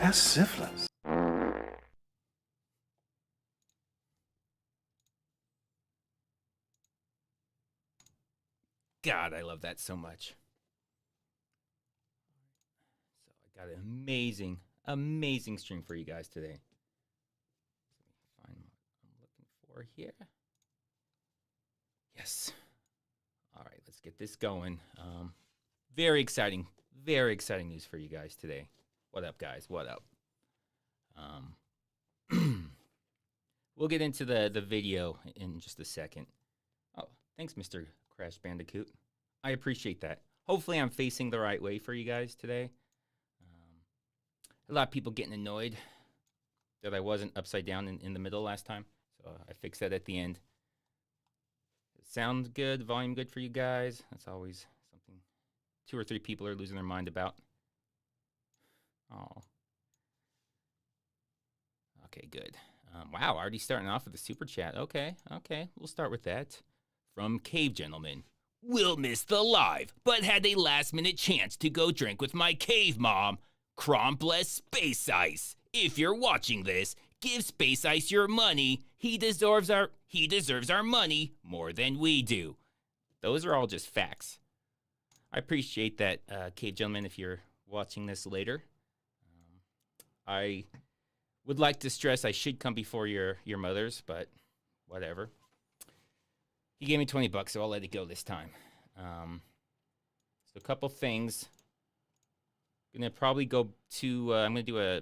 That's syphilis. God, I love that so much. So I got an amazing, amazing stream for you guys today. Let me find what I'm looking for here. Yes. All right, let's get this going. Very exciting news for you guys today. What up, guys? What up? We'll get into the video in just a second. Oh, thanks, Mr. Crash Bandicoot. I appreciate that. Hopefully I'm facing the right way for you guys today. A lot of people getting annoyed that I wasn't upside down in the middle last time. So I fixed that at the end. Sound good? Volume good for you guys? That's always something 2 or 3 people are losing their mind about. Oh. Okay, good. Wow, already starting off with a super chat. Okay, we'll start with that. From Cave Gentleman. Will miss the live, but had a last-minute chance to go drink with my cave mom. Crom bless Space Ice. If you're watching this, give Space Ice your money. He deserves our money more than we do. Those are all just facts. I appreciate that, Cave Gentleman, if you're watching this later. I would like to stress I should come before your mothers, but whatever. He gave me $20, so I'll let it go this time. So a couple things. Gonna probably go to. I'm gonna do a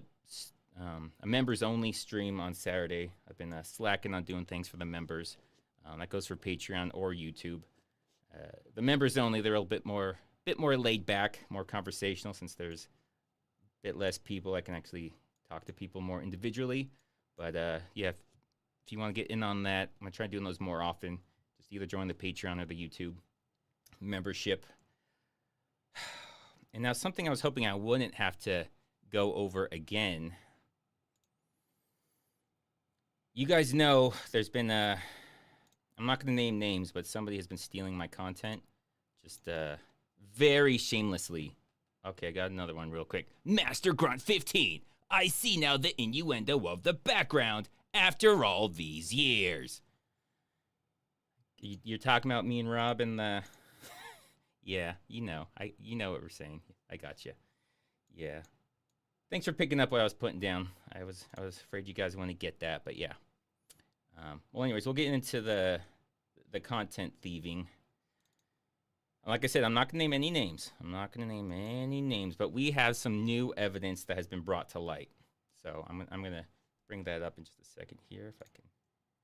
members only stream on Saturday. I've been slacking on doing things for the members. That goes for Patreon or YouTube. The members only, they're a bit more laid back, more conversational, since there's a bit less people. I can actually talk to people more individually. But yeah, if you want to get in on that, I'm gonna try doing those more often. Just either join the Patreon or the YouTube membership. And now something I was hoping I wouldn't have to go over again. You guys know there's been I'm not going to name names, but somebody has been stealing my content just very shamelessly. Okay, I got another one real quick. Master Grunt 15. I see now the innuendo of the background after all these years. You're talking about me and Rob and the... Yeah, you know what we're saying. I got you. Yeah. Thanks for picking up what I was putting down. I was afraid you guys want to get that, but yeah. Well, anyways, we'll get into the content thieving. Like I said, I'm not going to name any names. But we have some new evidence that has been brought to light. So I'm going to bring that up in just a second here, if I can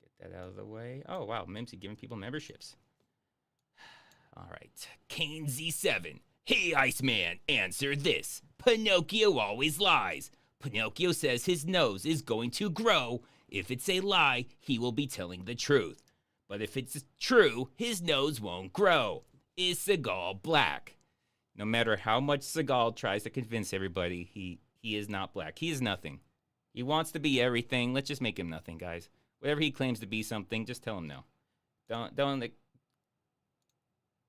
get that out of the way. Oh, wow, Mimsy giving people memberships. All right. Kane Z7. Hey, Iceman, answer this. Pinocchio always lies. Pinocchio says his nose is going to grow. If it's a lie, he will be telling the truth. But if it's true, his nose won't grow. Is Seagal black? No matter how much Seagal tries to convince everybody, he is not black. He is nothing. He wants to be everything. Let's just make him nothing, guys. Whatever he claims to be something, just tell him no.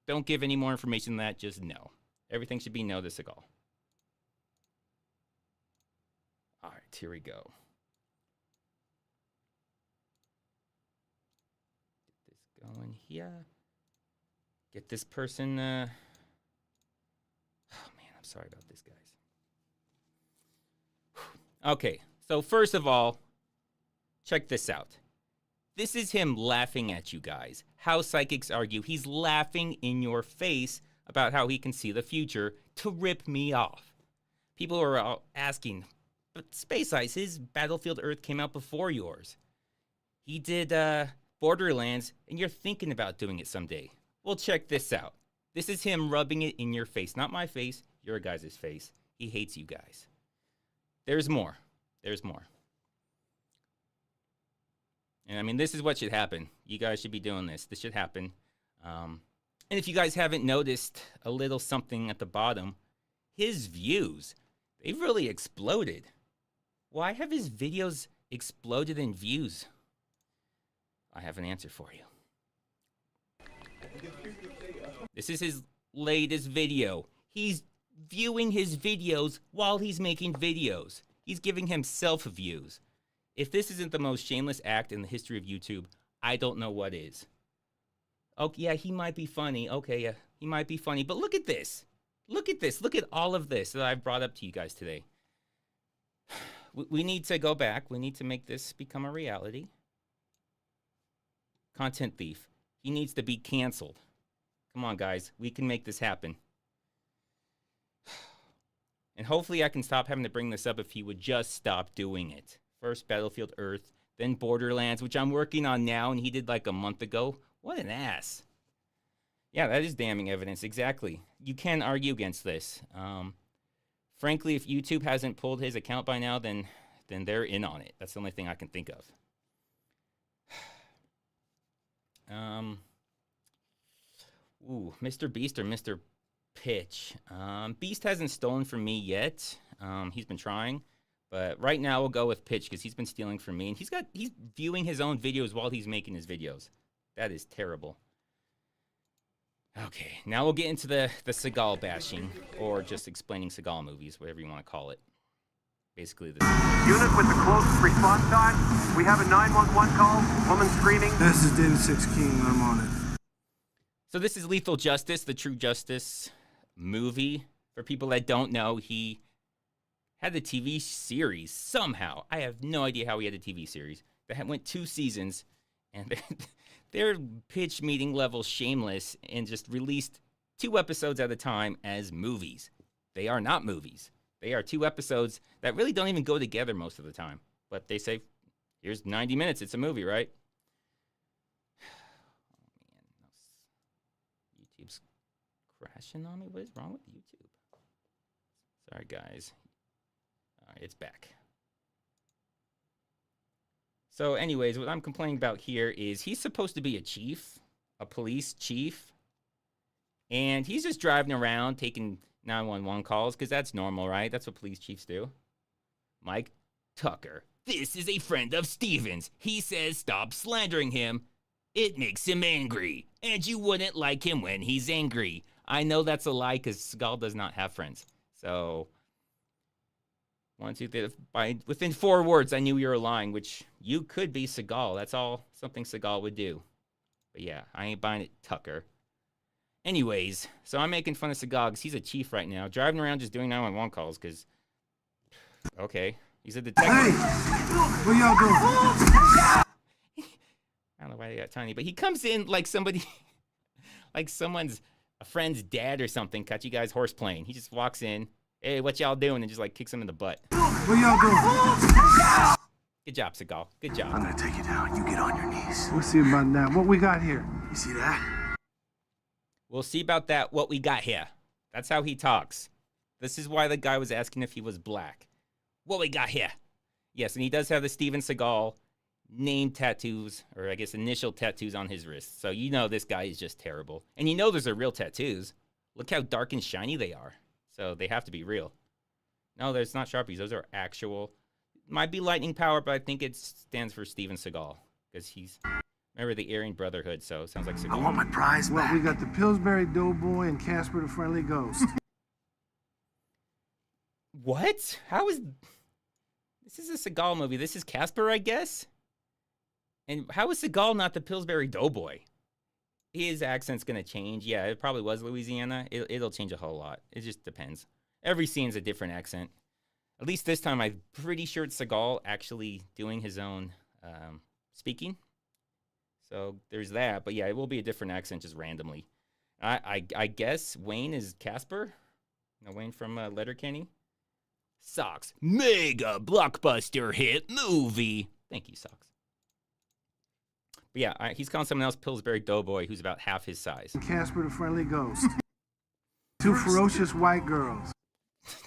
Don't give any more information than that. Just no. Everything should be no to Seagal. All right, here we go. Get this going here. Get this person. Oh, man, I'm sorry about this, guys. Okay, so first of all, check this out. This is him laughing at you guys. How psychics argue. He's laughing in your face about how he can see the future to rip me off. People are all asking, but Space Ice, his Battlefield Earth came out before yours. He did Borderlands, and you're thinking about doing it someday. Well, check this out. This is him rubbing it in your face. Not my face, your guys' face. He hates you guys. There's more. There's more. And I mean, this is what should happen. You guys should be doing this. This should happen. And if you guys haven't noticed a little something at the bottom, his views, they've really exploded. Why have his videos exploded in views? I have an answer for you. This is his latest video. He's viewing his videos while he's making videos. He's giving himself views. If this isn't the most shameless act in the history of YouTube, I don't know what is. Oh, yeah, he might be funny. Okay, yeah, he might be funny. But look at this. Look at this. Look at all of this that I've brought up to you guys today. We need to go back. We need to make this become a reality. Content thief. He needs to be canceled. Come on, guys. We can make this happen. And hopefully I can stop having to bring this up if he would just stop doing it. First Battlefield Earth, then Borderlands, which I'm working on now, and he did like a month ago. What an ass. Yeah, that is damning evidence. Exactly. You can argue against this. Frankly, if YouTube hasn't pulled his account by now, then they're in on it. That's the only thing I can think of. Mr. Beast or Mr. Pitch. Beast hasn't stolen from me yet. He's been trying. But right now we'll go with Pitch because he's been stealing from me. And he's viewing his own videos while he's making his videos. That is terrible. Okay, now we'll get into the Seagal bashing, or just explaining Seagal movies, whatever you want to call it. Basically, this. Unit with the closest response time. We have a 911 call. Woman screaming. This is David 6 King. I'm on it. So this is Lethal Justice, the True Justice movie. For people that don't know, he had the TV series somehow. I have no idea how he had a TV series. That went 2 seasons, and they're pitch meeting level shameless and just released 2 episodes at a time as movies. They are not movies. They are 2 episodes that really don't even go together most of the time. But they say, here's 90 minutes. It's a movie, right? Oh, man. YouTube's crashing on me. What is wrong with YouTube? Sorry, guys. All right, it's back. So anyways, what I'm complaining about here is he's supposed to be a chief, a police chief, and he's just driving around taking 911 calls because that's normal, right? That's what police chiefs do. Mike Tucker. This is a friend of Steven's. He says stop slandering him. It makes him angry, and you wouldn't like him when he's angry. I know that's a lie because Seagal does not have friends. So 1, 2, 3. Within 4 words, I knew you were lying, which you could be Seagal. That's all something Seagal would do. But yeah, I ain't buying it, Tucker. Anyways, so I'm making fun of Seagal because he's a chief right now, driving around just doing 911 calls because, okay, he's a detective. Hey, what y'all doing? I don't know why they got tiny, but he comes in like somebody, like a friend's dad or something, caught you guys horse playing. He just walks in. Hey, what y'all doing? And just like kicks him in the butt. What y'all doing? Good job, Seagal. Good job. I'm gonna take you down. You get on your knees. We'll see about that. What we got here? You see that? We'll see about that, what we got here. That's how he talks. This is why the guy was asking if he was black. What we got here. Yes, and he does have the Steven Seagal name tattoos, or I guess initial tattoos on his wrist. So you know this guy is just terrible. And you know those are real tattoos. Look how dark and shiny they are. So they have to be real. No, there's not Sharpies. Those are actual. Might be lightning power, but I think it stands for Steven Seagal. Because he's, remember the Aryan Brotherhood, so it sounds like Seagal. I want my prize back. Well, we got the Pillsbury Doughboy and Casper the Friendly Ghost. What? How is... This is a Seagal movie. This is Casper, I guess? And how is Seagal not the Pillsbury Doughboy? His accent's going to change. Yeah, it probably was Louisiana. It'll change a whole lot. It just depends. Every scene's a different accent. At least this time, I'm pretty sure it's Seagal actually doing his own speaking. So there's that. But yeah, it will be a different accent just randomly. I guess Wayne is Casper. You know, Wayne from Letterkenny. Socks. Mega blockbuster hit movie. Thank you, Socks. But yeah, he's calling someone else Pillsbury Doughboy, who's about half his size. Casper the Friendly Ghost. 2 ferocious white girls.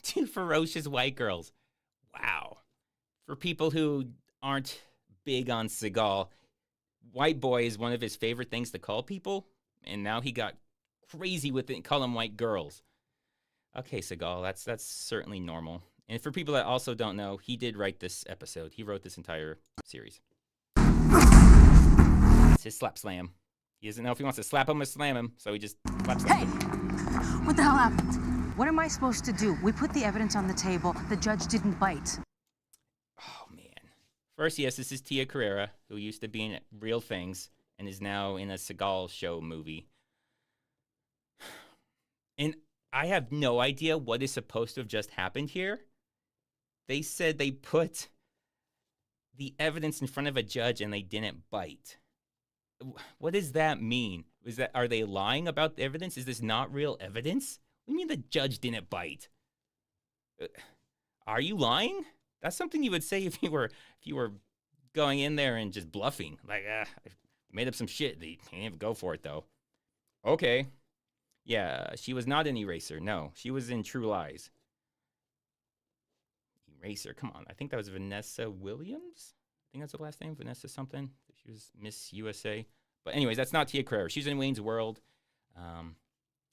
2 ferocious white girls. Wow. For people who aren't big on Seagal, white boy is one of his favorite things to call people, and now he got crazy with it and call them white girls. Okay, Seagal, that's certainly normal. And for people that also don't know, he did write this episode. He wrote this entire series. It's his slap slam. He doesn't know if he wants to slap him or slam him, so he just slaps him. Hey! What the hell happened? What am I supposed to do? We put the evidence on the table. The judge didn't bite. First, yes, this is Tia Carrera, who used to be in Real Things and is now in a Seagal show movie. And I have no idea what is supposed to have just happened here. They said they put the evidence in front of a judge and they didn't bite. What does that mean? Are they lying about the evidence? Is this not real evidence? What do you mean the judge didn't bite? Are you lying? That's something you would say if you were going in there and just bluffing. Like, I made up some shit. They didn't even go for it, though. Okay. Yeah, she was not an eraser. No, she was in True Lies. Eraser, come on. I think that was Vanessa Williams. I think that's the last name, Vanessa something. She was Miss USA. But anyways, that's not Tia Carrera. She's in Wayne's World.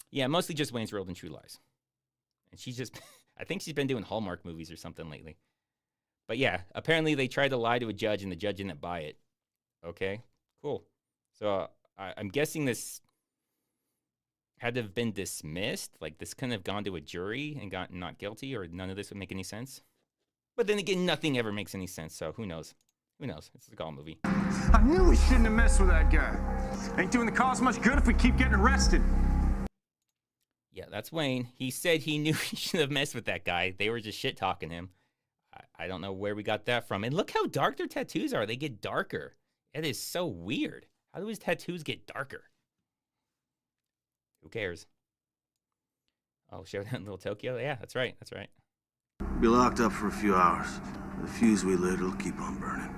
Yeah, mostly just Wayne's World and True Lies. And she's just, I think she's been doing Hallmark movies or something lately. But yeah, apparently they tried to lie to a judge and the judge didn't buy it. Okay, cool. So I'm guessing this had to have been dismissed. Like this couldn't have gone to a jury and gotten not guilty, or none of this would make any sense. But then again, nothing ever makes any sense, so who knows? Who knows? It's a Seagal movie. I knew we shouldn't have messed with that guy. Ain't doing the cause much good if we keep getting arrested. Yeah, that's Wayne. He said he knew he shouldn't have messed with that guy. They were just shit-talking him. I don't know where we got that from. And look how dark their tattoos are. They get darker. It is so weird. How do his tattoos get darker? Who cares? Oh, Showdown in Little Tokyo? Yeah, that's right. That's right. Be locked up for a few hours. The fuse we lit will keep on burning.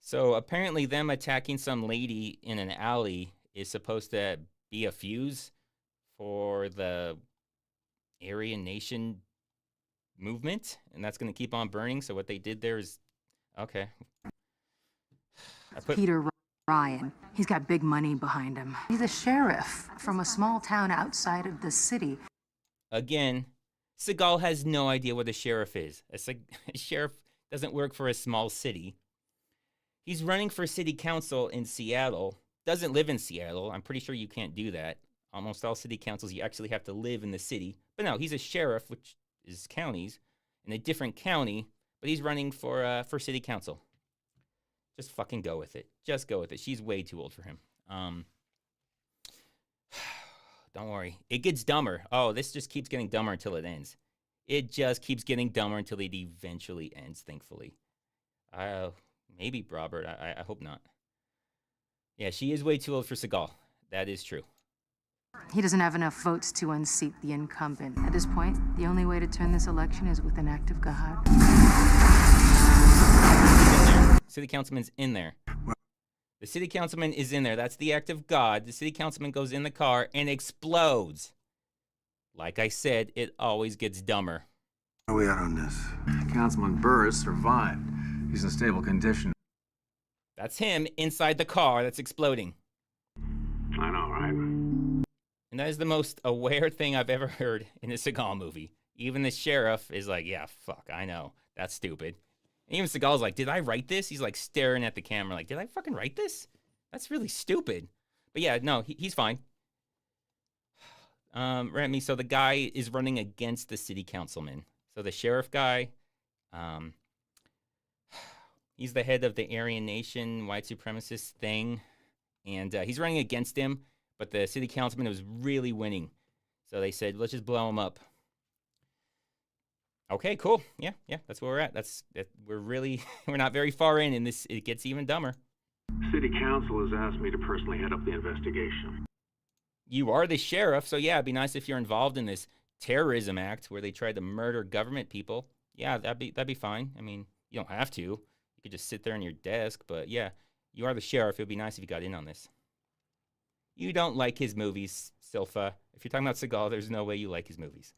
So apparently them attacking some lady in an alley is supposed to be a fuse for the Aryan Nation movement, and that's going to keep on burning. So what they did there is, okay. Peter Ryan. He's got big money behind him. He's a sheriff from a small town outside of the city. Again, Seagal has no idea what a sheriff is. A sheriff doesn't work for a small city. He's running for city council in Seattle. Doesn't live in Seattle. I'm pretty sure you can't do that. Almost all city councils, you actually have to live in the city. But no, he's a sheriff, which is counties, in a different county. But he's running for city council. Just fucking go with it. Just go with it. She's way too old for him. Don't worry. It gets dumber. Oh, this just keeps getting dumber until it ends. It just keeps getting dumber until it eventually ends, thankfully. Maybe, Robert. I hope not. Yeah, she is way too old for Seagal. That is true. He doesn't have enough votes to unseat the incumbent. At this point, the only way to turn this election is with an act of God. City councilman's in there. The city councilman is in there. That's the act of God. The city councilman goes in the car and explodes. Like I said, it always gets dumber. Where are we at on this? Councilman Burris survived. He's in stable condition. That's him inside the car that's exploding. I know, right? And that is the most aware thing I've ever heard in a Seagal movie. Even the sheriff is like, yeah, fuck, I know. That's stupid. And even Seagal's like, did I write this? He's like staring at the camera like, did I fucking write this? That's really stupid. But yeah, no, he's fine. Remy, so the guy is running against the city councilman. So the sheriff guy, he's the head of the Aryan Nation white supremacist thing. And he's running against him, but the city councilman was really winning. So they said, let's just blow him up. Okay, cool. Yeah, that's where we're at. We're not very far in, and it gets even dumber. City Council has asked me to personally head up the investigation. You are the sheriff, so yeah, it'd be nice if you're involved in this terrorism act where they tried to murder government people. Yeah, that'd be fine. I mean, you don't have to. You could just sit there on your desk, but yeah, you are the sheriff. It'd be nice if you got in on this. You don't like his movies, Silpha. If you're talking about Seagal, there's no way you like his movies.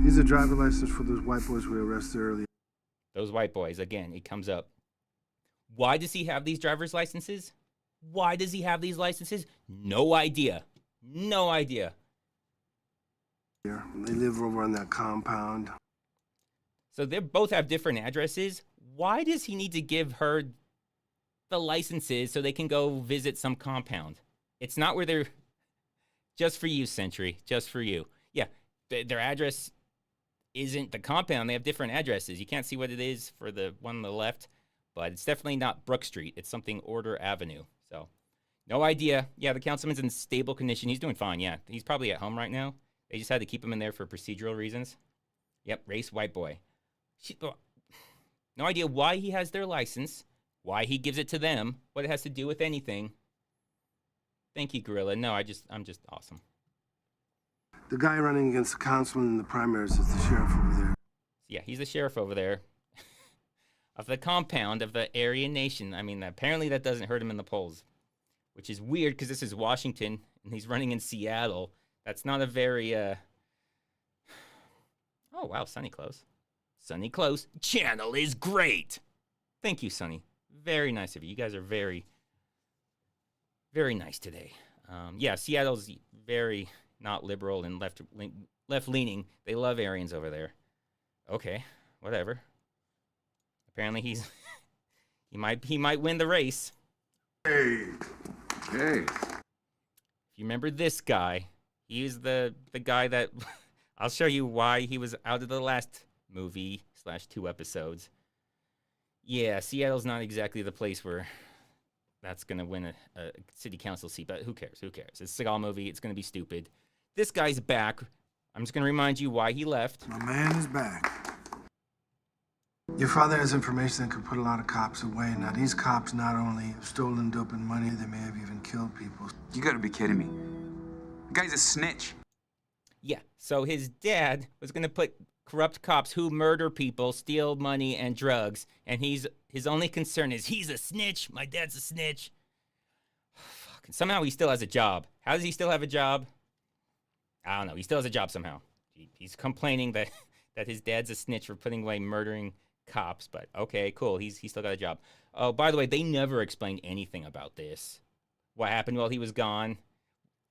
Here's a driver license for those white boys we arrested earlier. Those white boys, again, it comes up. Why does he have these driver's licenses? Why does he have these licenses? No idea. No idea. They live over on that compound. So they both have different addresses. Why does he need to give her the licenses so they can go visit some compound? It's not where they're... Just for you, Sentry. Just for you. Yeah, their address... isn't the compound. They have different addresses. You can't see what it is for the one on the left, but it's definitely not Brook Street. It's something Order Avenue. So, no idea. Yeah, the councilman's in stable condition. He's doing fine, yeah. He's probably at home right now. They just had to keep him in there for procedural reasons. Yep, race white boy. No idea why he has their license, why he gives it to them, what it has to do with anything. Thank you, Gorilla. No, I'm just awesome. The guy running against the councilman in the primaries is the sheriff over there. Yeah, he's the sheriff over there of the compound of the Aryan Nation. I mean, apparently that doesn't hurt him in the polls, which is weird because this is Washington and he's running in Seattle. That's not a very, Oh, wow, Sunny Close. Sunny Close. Channel is great. Thank you, Sunny. Very nice of you. You guys are very, very nice today. Yeah, Seattle's very not liberal and left-leaning. They love Aryans over there. Okay, whatever. Apparently he might win the race. Hey. If you remember this guy, he's the guy that I'll show you why he was out of the last movie / 2 episodes. Yeah, Seattle's not exactly the place where that's going to win a city council seat, but who cares? Who cares? It's a Seagal movie. It's going to be stupid. This guy's back. I'm just going to remind you why he left. My man is back. Your father has information that could put a lot of cops away. Now, these cops not only have stolen dope and money, they may have even killed people. You gotta be kidding me. The guy's a snitch. Yeah, so his dad was going to put corrupt cops who murder people, steal money and drugs, and his only concern is he's a snitch. My dad's a snitch. Fuck. And somehow he still has a job. How does he still have a job? I don't know. He still has a job somehow. He's complaining that his dad's a snitch for putting away murdering cops, but okay, cool. He's still got a job. Oh, by the way, they never explained anything about this. What happened while he was gone?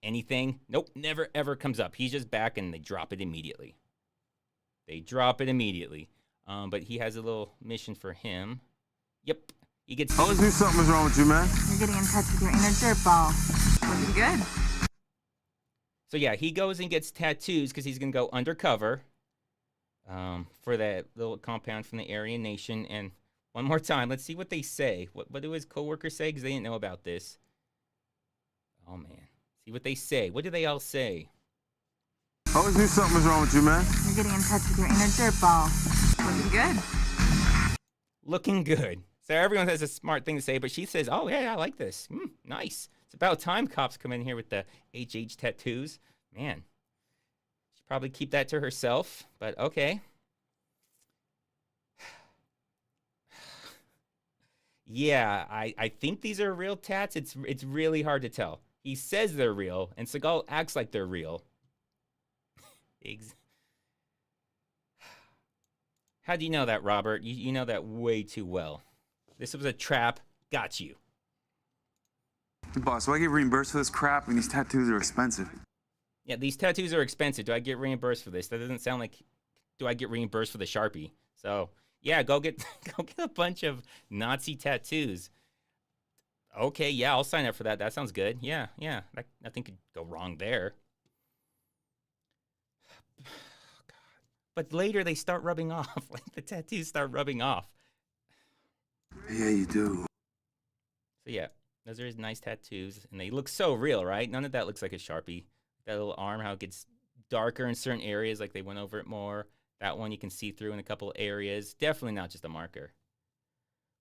Anything? Nope, never ever comes up. He's just back and they drop it immediately. But he has a little mission for him. Yep. He gets... I always knew something was wrong with you, man. You're getting in touch with your inner dirtball. Looking good. So yeah, he goes and gets tattoos because he's going to go undercover for that little compound from the Aryan Nation. And one more time, let's see what they say. What do his coworkers say? Because they didn't know about this. Oh, man. See what they say. What do they all say? I always knew something was wrong with you, man. You're getting in touch with your inner dirtball. Looking good. Looking good. So everyone has a smart thing to say, but she says, oh, yeah, I like this. Nice. It's about time cops come in here with the HH tattoos. Man. She'd probably keep that to herself, but okay. Yeah, I think these are real tats. It's really hard to tell. He says they're real, and Seagal acts like they're real. How do you know that, Robert? You know that way too well. This was a trap. Got you. Hey, boss, do I get reimbursed for this crap? I mean, these tattoos are expensive. Yeah, these tattoos are expensive. Do I get reimbursed for this? That doesn't sound like... Do I get reimbursed for the Sharpie? So, yeah, go get a bunch of Nazi tattoos. Okay, yeah, I'll sign up for that. That sounds good. Yeah. Nothing could go wrong there. But later they start rubbing off. Like the tattoos start rubbing off. Yeah, you do. So yeah, those are his nice tattoos. And they look so real, right? None of that looks like a Sharpie. That little arm, how it gets darker in certain areas, like they went over it more. That one you can see through in a couple areas. Definitely not just a marker.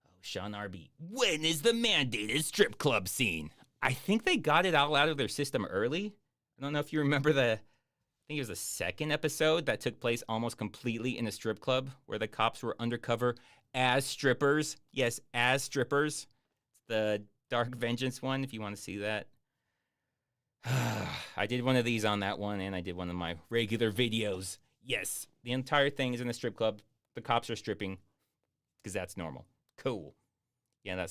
Oh, Sean RB. When is the mandated strip club scene? I think they got it all out of their system early. I don't know if you remember I think it was the second episode that took place almost completely in a strip club where the cops were undercover as strippers. Yes, as strippers. It's the Dark Vengeance one, if you want to see that. I did one of these on that one, and I did one of my regular videos. Yes, the entire thing is in a strip club. The cops are stripping because that's normal. Cool. Yeah,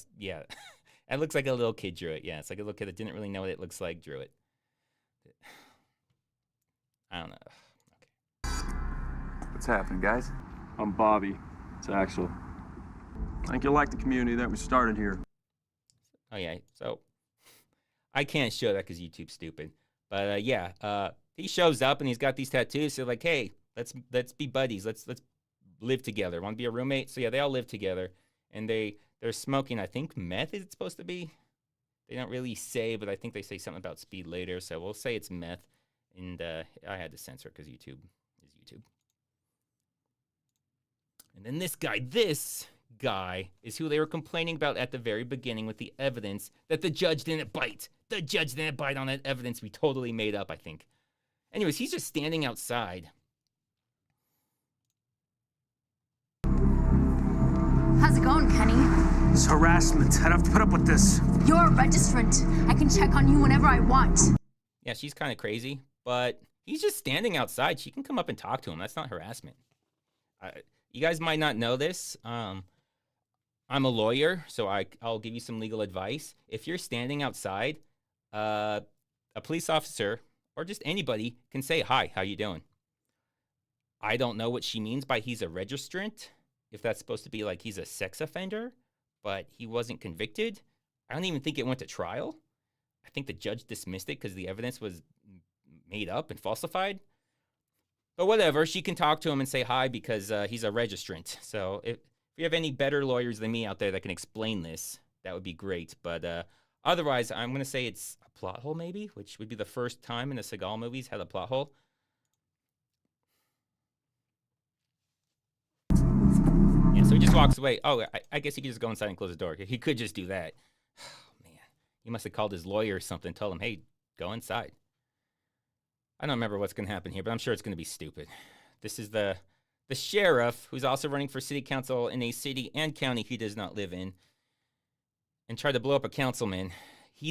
it looks like a little kid drew it. Yeah, it's like a little kid that didn't really know what it looks like drew it. I don't know. Okay. What's happening, guys? I'm Bobby. It's Axel. I think you'll like the community that we started here. Oh, yeah. So, I can't show that because YouTube's stupid. But, he shows up and he's got these tattoos. So, like, hey, Let's be buddies. Let's live together. Want to be a roommate? So yeah, they all live together, and they're smoking. I think meth is it supposed to be. They don't really say, but I think they say something about speed later. So we'll say it's meth. And I had to censor it because YouTube is YouTube. And then this guy is who they were complaining about at the very beginning with the evidence that the judge didn't bite. The judge didn't bite on that evidence we totally made up, I think. Anyways, he's just standing outside. How's it going, Kenny? It's harassment. I don't have to put up with this. You're a registrant. I can check on you whenever I want. Yeah, she's kind of crazy, but he's just standing outside. She can come up and talk to him. That's not harassment. You guys might not know this. I'm a lawyer, so I'll give you some legal advice. If you're standing outside, a police officer or just anybody can say, "Hi, how you doing?" I don't know what she means by he's a registrant, if that's supposed to be like he's a sex offender, but he wasn't convicted. I don't even think it went to trial. I think the judge dismissed it because the evidence was made up and falsified. But whatever, she can talk to him and say hi because he's a registrant. So if you have any better lawyers than me out there that can explain this, that would be great. But otherwise, I'm going to say it's a plot hole maybe, which would be the first time in the Seagal movies had a plot hole. Yeah, so he just walks away. Oh, I guess he could just go inside and close the door. He could just do that. Oh, man, he must have called his lawyer or something, told him, hey, go inside. I don't remember what's going to happen here, but I'm sure it's going to be stupid. This is the sheriff who's also running for city council in a city and county he does not live in and tried to blow up a councilman. He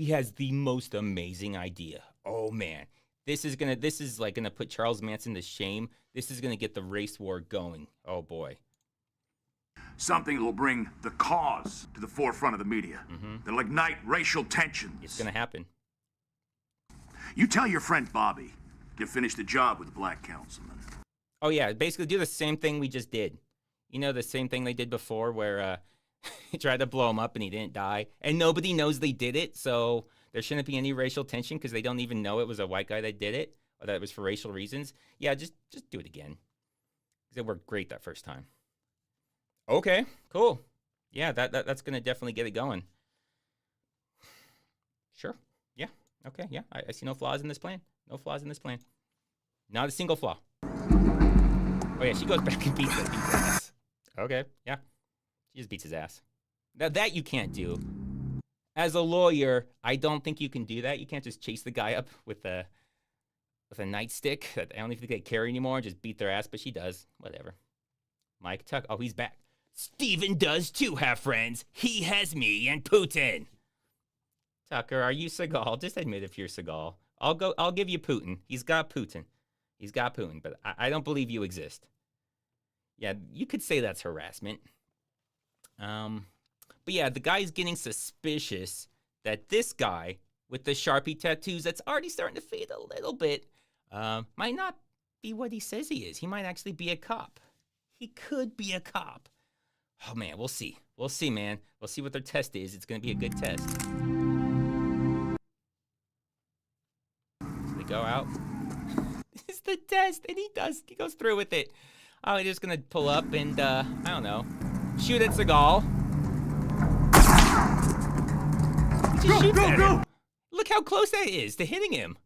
has the most amazing idea. Oh, man. This is like gonna put Charles Manson to shame. This is gonna get the race war going. Oh boy. Something that will bring the cause to the forefront of the media. That'll ignite racial tensions. It's gonna happen. You tell your friend Bobby to finish the job with the black councilman. Oh yeah, basically do the same thing we just did. You know, the same thing they did before where he tried to blow him up and he didn't die. And nobody knows they did it, so there shouldn't be any racial tension because they don't even know it was a white guy that did it or that it was for racial reasons. Yeah, just do it again. Because it worked great that first time. Okay, cool. Yeah, that's going to definitely get it going. Sure. Yeah. Okay, yeah. I see no flaws in this plan. No flaws in this plan. Not a single flaw. Oh, yeah, she goes back and beats his ass. Okay, yeah. She just beats his ass. Now, that you can't do. As a lawyer, I don't think you can do that. You can't just chase the guy up with a nightstick that I don't even think they carry anymore and just beat their ass, but she does. Whatever. Mike Tuck. Oh, he's back. Steven does too have friends. He has me and Putin. Tucker, are you Seagal? Just admit if you're Seagal. I'll give you Putin. He's got Putin. He's got Putin, but I don't believe you exist. Yeah, you could say that's harassment. But yeah, the guy's getting suspicious that this guy with the Sharpie tattoos that's already starting to fade a little bit might not be what he says he is. He might actually be a cop. He could be a cop. Oh, man, we'll see. We'll see, man. We'll see what their test is. It's going to be a good test. They go out. This is the test, and he goes through with it. Oh, he's just going to pull up and, I don't know, shoot at Seagal. Go! Look how close that is to hitting him.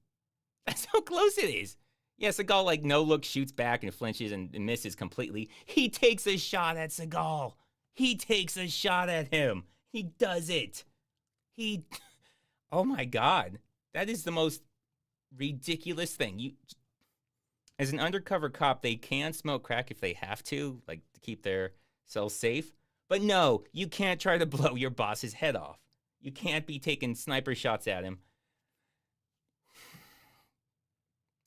That's how close it is. Yeah, Seagal, like, no look, shoots back and flinches and misses completely. He takes a shot at Seagal. He takes a shot at him. He does it. Oh my God. That is the most ridiculous thing. As an undercover cop, they can smoke crack if they have to, like, to keep their cells safe. But no, you can't try to blow your boss's head off. You can't be taking sniper shots at him.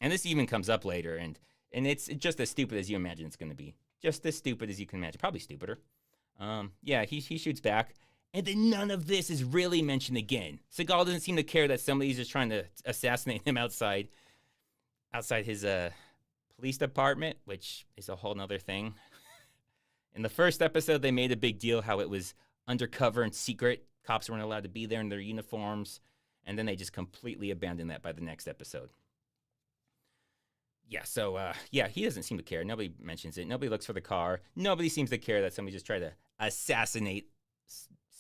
And this even comes up later, and it's just as stupid as you imagine it's going to be. Just as stupid as you can imagine. Probably stupider. Yeah, he shoots back, and then none of this is really mentioned again. Seagal doesn't seem to care that somebody's just trying to assassinate him outside his police department, which is a whole nother thing. In the first episode, they made a big deal how it was undercover and secret. Cops weren't allowed to be there in their uniforms, and then they just completely abandoned that by the next episode. Yeah, so, yeah, he doesn't seem to care. Nobody mentions it. Nobody looks for the car. Nobody seems to care that somebody just tried to assassinate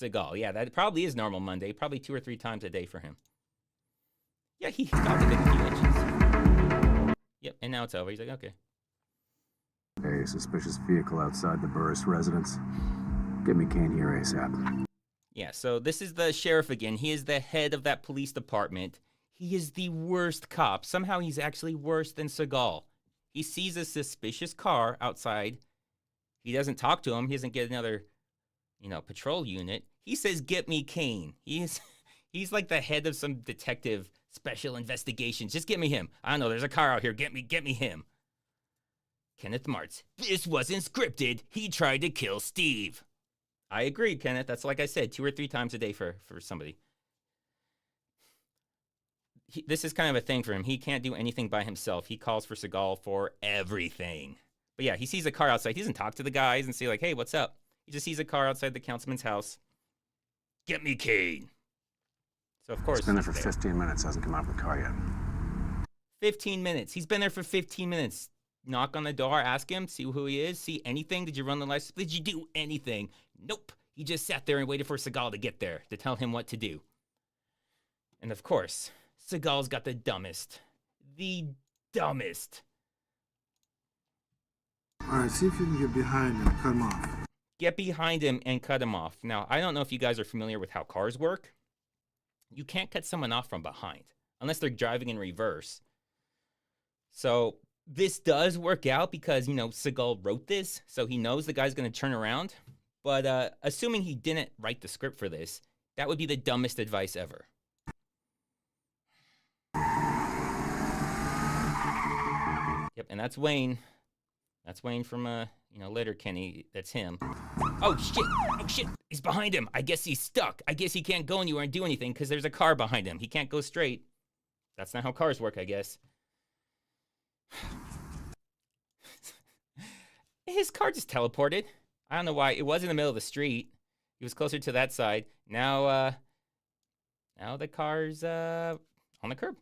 Seagal. Yeah, that probably is normal Monday. Probably 2 or 3 times a day for him. Yeah, he got within a few inches. Yep, and now it's over. He's like, okay. A suspicious vehicle outside the Burris residence. Get me Kane here ASAP. Yeah, so this is the sheriff again. He is the head of that police department. He is the worst cop. Somehow he's actually worse than Seagal. He sees a suspicious car outside. He doesn't talk to him. He doesn't get another, patrol unit. He says, "Get me Kane." He's like the head of some detective special investigations. Just get me him. I don't know. There's a car out here. Get me him. Kenneth Martz. This wasn't scripted. He tried to kill Steve. I agree, Kenneth. That's like I said, 2 or 3 times a day for somebody. This is kind of a thing for him. He can't do anything by himself. He calls for Seagal for everything. But yeah, he sees a car outside. He doesn't talk to the guys and say like, "Hey, what's up?" He just sees a car outside the councilman's house. "Get me Kane." So of course he's been there for 15 minutes. Hasn't come out of the car yet. 15 minutes. He's been there for 15 minutes. Knock on the door, ask him, see who he is, see anything. Did you run the license? Did you do anything? Nope. He just sat there and waited for Seagal to get there to tell him what to do. And of course, Seagal's got the dumbest. All right, see if you can get behind him and cut him off. Get behind him and cut him off. Now, I don't know if you guys are familiar with how cars work. You can't cut someone off from behind unless they're driving in reverse. So this does work out because, Seagal wrote this, so he knows the guy's going to turn around. But assuming he didn't write the script for this, that would be the dumbest advice ever. Yep, and that's Wayne. That's Wayne from, Letterkenny. That's him. Oh, shit. He's behind him. I guess he's stuck. I guess he can't go anywhere and do anything because there's a car behind him. He can't go straight. That's not how cars work, I guess. His car just teleported. I don't know why. It was in the middle of the street. He was closer to that side. Now the car's on the curb.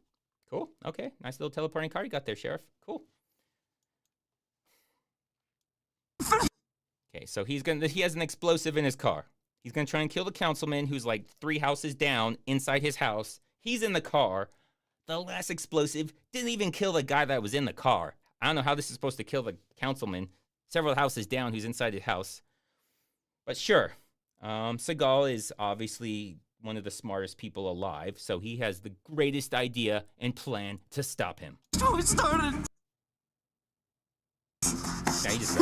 Cool. Okay. Nice little teleporting car you got there, Sheriff. Cool. Okay, so he has an explosive in his car. He's gonna try and kill the councilman who's like 3 houses down inside his house. He's in the car. The last explosive didn't even kill the guy that was in the car. I don't know how this is supposed to kill the councilman several houses down who's inside his house. But sure, Seagal is obviously one of the smartest people alive, so he has the greatest idea and plan to stop him. Oh, it started! Yeah, he just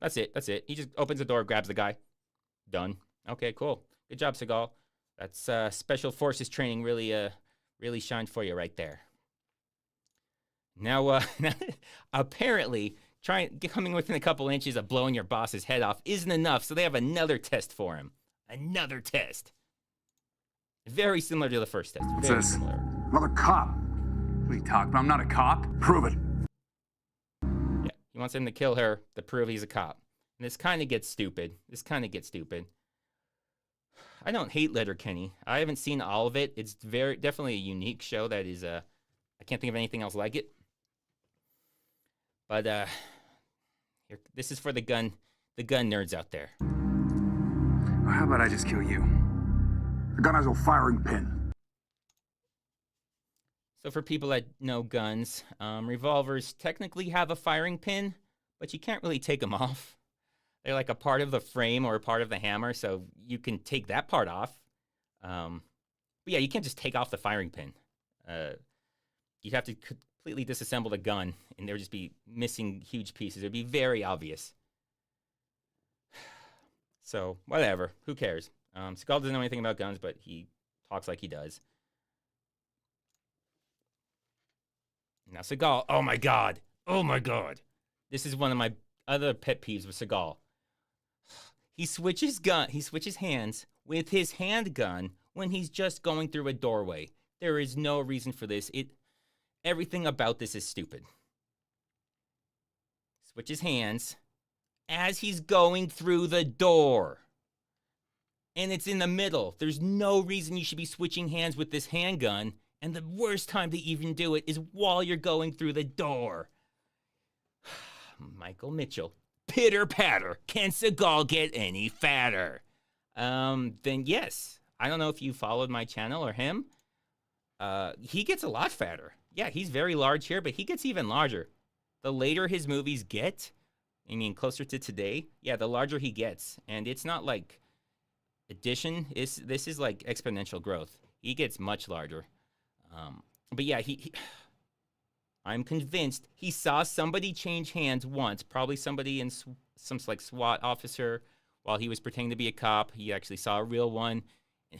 That's it. He just opens the door, grabs the guy. Done. Okay, cool. Good job, Seagal. That's special forces training really shined for you right there. Now, apparently, coming within a couple inches of blowing your boss's head off isn't enough, so they have another test for him. Another test. Very similar to the first test. Very similar. Another cop. What are you talking about? I'm not a cop. Prove it. Yeah, he wants him to kill her to prove he's a cop. And this kind of gets stupid. I don't hate Letterkenny. I haven't seen all of it. It's definitely a unique show that is, I can't think of anything else like it. But, this is for the gun nerds out there. Well, how about I just kill you? The gun has a firing pin. So for people that know guns, revolvers technically have a firing pin, but you can't really take them off. They're like a part of the frame or a part of the hammer, so you can take that part off. But yeah, you can't just take off the firing pin. You'd have to completely disassemble the gun, and there would just be missing huge pieces. It would be very obvious. So, whatever. Who cares? Seagal doesn't know anything about guns, but he talks like he does. Now, Seagal, oh my God. This is one of my other pet peeves with Seagal. He switches hands with his handgun when he's just going through a doorway. There is no reason for this. Everything about this is stupid. Switches hands as he's going through the door. And it's in the middle. There's no reason you should be switching hands with this handgun And the worst time to even do it is while you're going through the door. Michael Mitchell. Pitter patter. Can Seagal get any fatter? Then yes. I don't know if you followed my channel or him. He gets a lot fatter. Yeah, he's very large here, but he gets even larger. The later his movies get, I mean, closer to today, yeah, the larger he gets. And it's not like addition. This is like exponential growth. He gets much larger. But yeah, I'm convinced he saw somebody change hands once, probably somebody in some like SWAT officer while he was pretending to be a cop. He actually saw a real one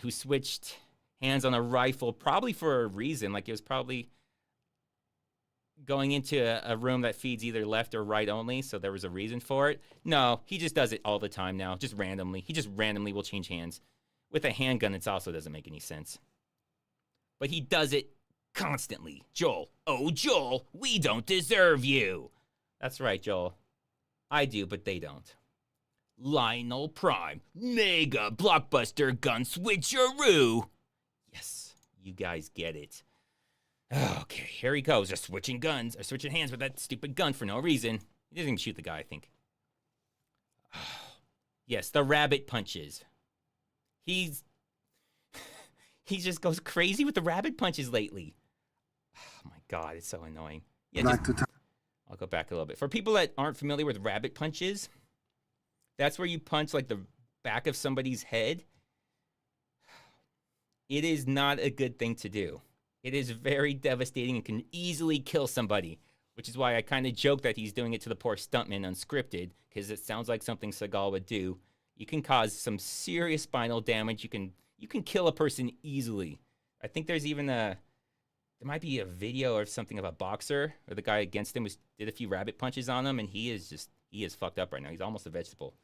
who switched hands on a rifle, probably for a reason. Like it was probably going into a room that feeds either left or right only, so there was a reason for it. No, he just does it all the time now, just randomly. He just randomly will change hands. With a handgun, it also doesn't make any sense. But he does it constantly. Joel. Oh, Joel, we don't deserve you. That's right, Joel. I do, but they don't. Lionel Prime. Mega blockbuster gun switcheroo. Yes, you guys get it. Okay, here he goes. Just switching guns, or switching hands with that stupid gun for no reason. He doesn't even shoot the guy, I think. Yes, the rabbit punches. He just goes crazy with the rabbit punches lately. Oh my God, it's so annoying. Yeah, I'll go back a little bit. For people that aren't familiar with rabbit punches, that's where you punch like the back of somebody's head. It is not a good thing to do. It is very devastating and can easily kill somebody, which is why I kind of joke that he's doing it to the poor stuntman unscripted, because it sounds like something Seagal would do. You can cause some serious spinal damage. You can kill a person easily. I think there's even there might be a video or something of a boxer or the guy against him did a few rabbit punches on him, and he is fucked up right now. He's almost a vegetable.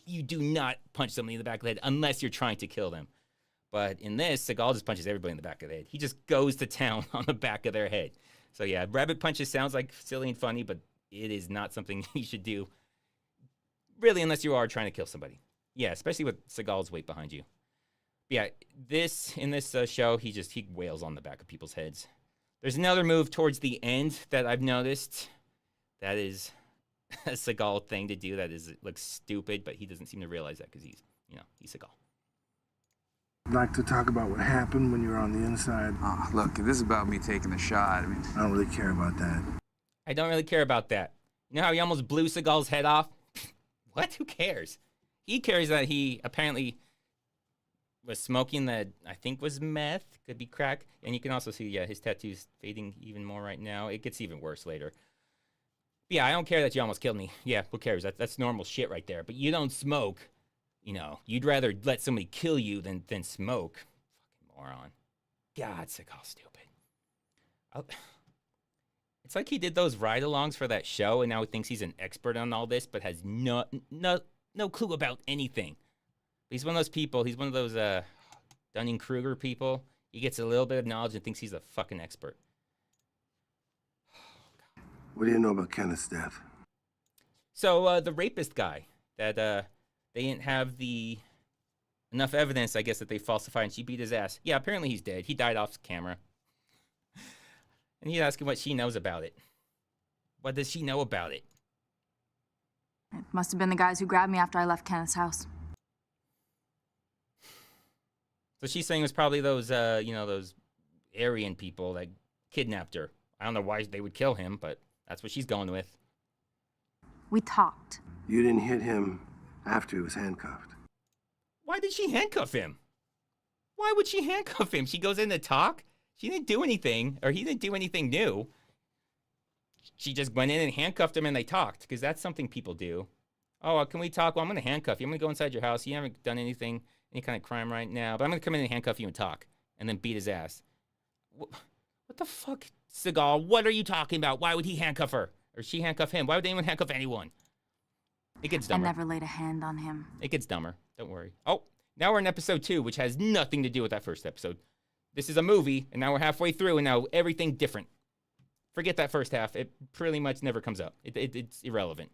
You do not punch somebody in the back of the head unless you're trying to kill them. But in this, Seagal just punches everybody in the back of the head. He just goes to town on the back of their head. So yeah, rabbit punches sounds like silly and funny, but it is not something you should do, really, unless you are trying to kill somebody. Yeah, especially with Seagal's weight behind you. But yeah, in this show, he wails on the back of people's heads. There's another move towards the end that I've noticed that is a Seagal thing to do that looks stupid, but he doesn't seem to realize that because he's Seagal. I'd like to talk about what happened when you were on the inside. Oh, look, if this is about me taking the shot, I don't really care about that. I don't really care about that. You know how he almost blew Seagal's head off? What? Who cares? He cares that he apparently was smoking that I think was meth, could be crack. And you can also see, his tattoo's fading even more right now. It gets even worse later. But yeah, I don't care that you almost killed me. Yeah, who cares? That's normal shit right there. But you don't smoke. You'd rather let somebody kill you than smoke. Fucking moron. God, Seagal's stupid. It's like he did those ride-alongs for that show, and now he thinks he's an expert on all this, but has no clue about anything. He's one of those people. He's one of those Dunning-Kruger people. He gets a little bit of knowledge and thinks he's a fucking expert. What do you know about Kenneth's death? So the rapist guy that they didn't have enough evidence, I guess, that they falsified, and she beat his ass. Yeah, apparently he's dead. He died off camera. And he's asking what she knows about it. What does she know about it? It must have been the guys who grabbed me after I left Kenneth's house. So she's saying it was probably those, those Aryan people that kidnapped her. I don't know why they would kill him, but that's what she's going with. We talked. You didn't hit him after he was handcuffed. Why did she handcuff him? Why would she handcuff him? She goes in to talk? She didn't do anything, or he didn't do anything new. She just went in and handcuffed him and they talked, because that's something people do. Oh, can we talk? Well, I'm going to handcuff you. I'm going to go inside your house. You haven't done any kind of crime right now, but I'm going to come in and handcuff you and talk, and then beat his ass. What the fuck, Seagal? What are you talking about? Why would he handcuff her? Or she handcuff him? Why would anyone handcuff anyone? It gets dumber. I never laid a hand on him. It gets dumber. Don't worry. Oh, now we're in episode 2, which has nothing to do with that first episode. This is a movie, and now we're halfway through, and now everything different. Forget that first half. It pretty much never comes up. It's irrelevant.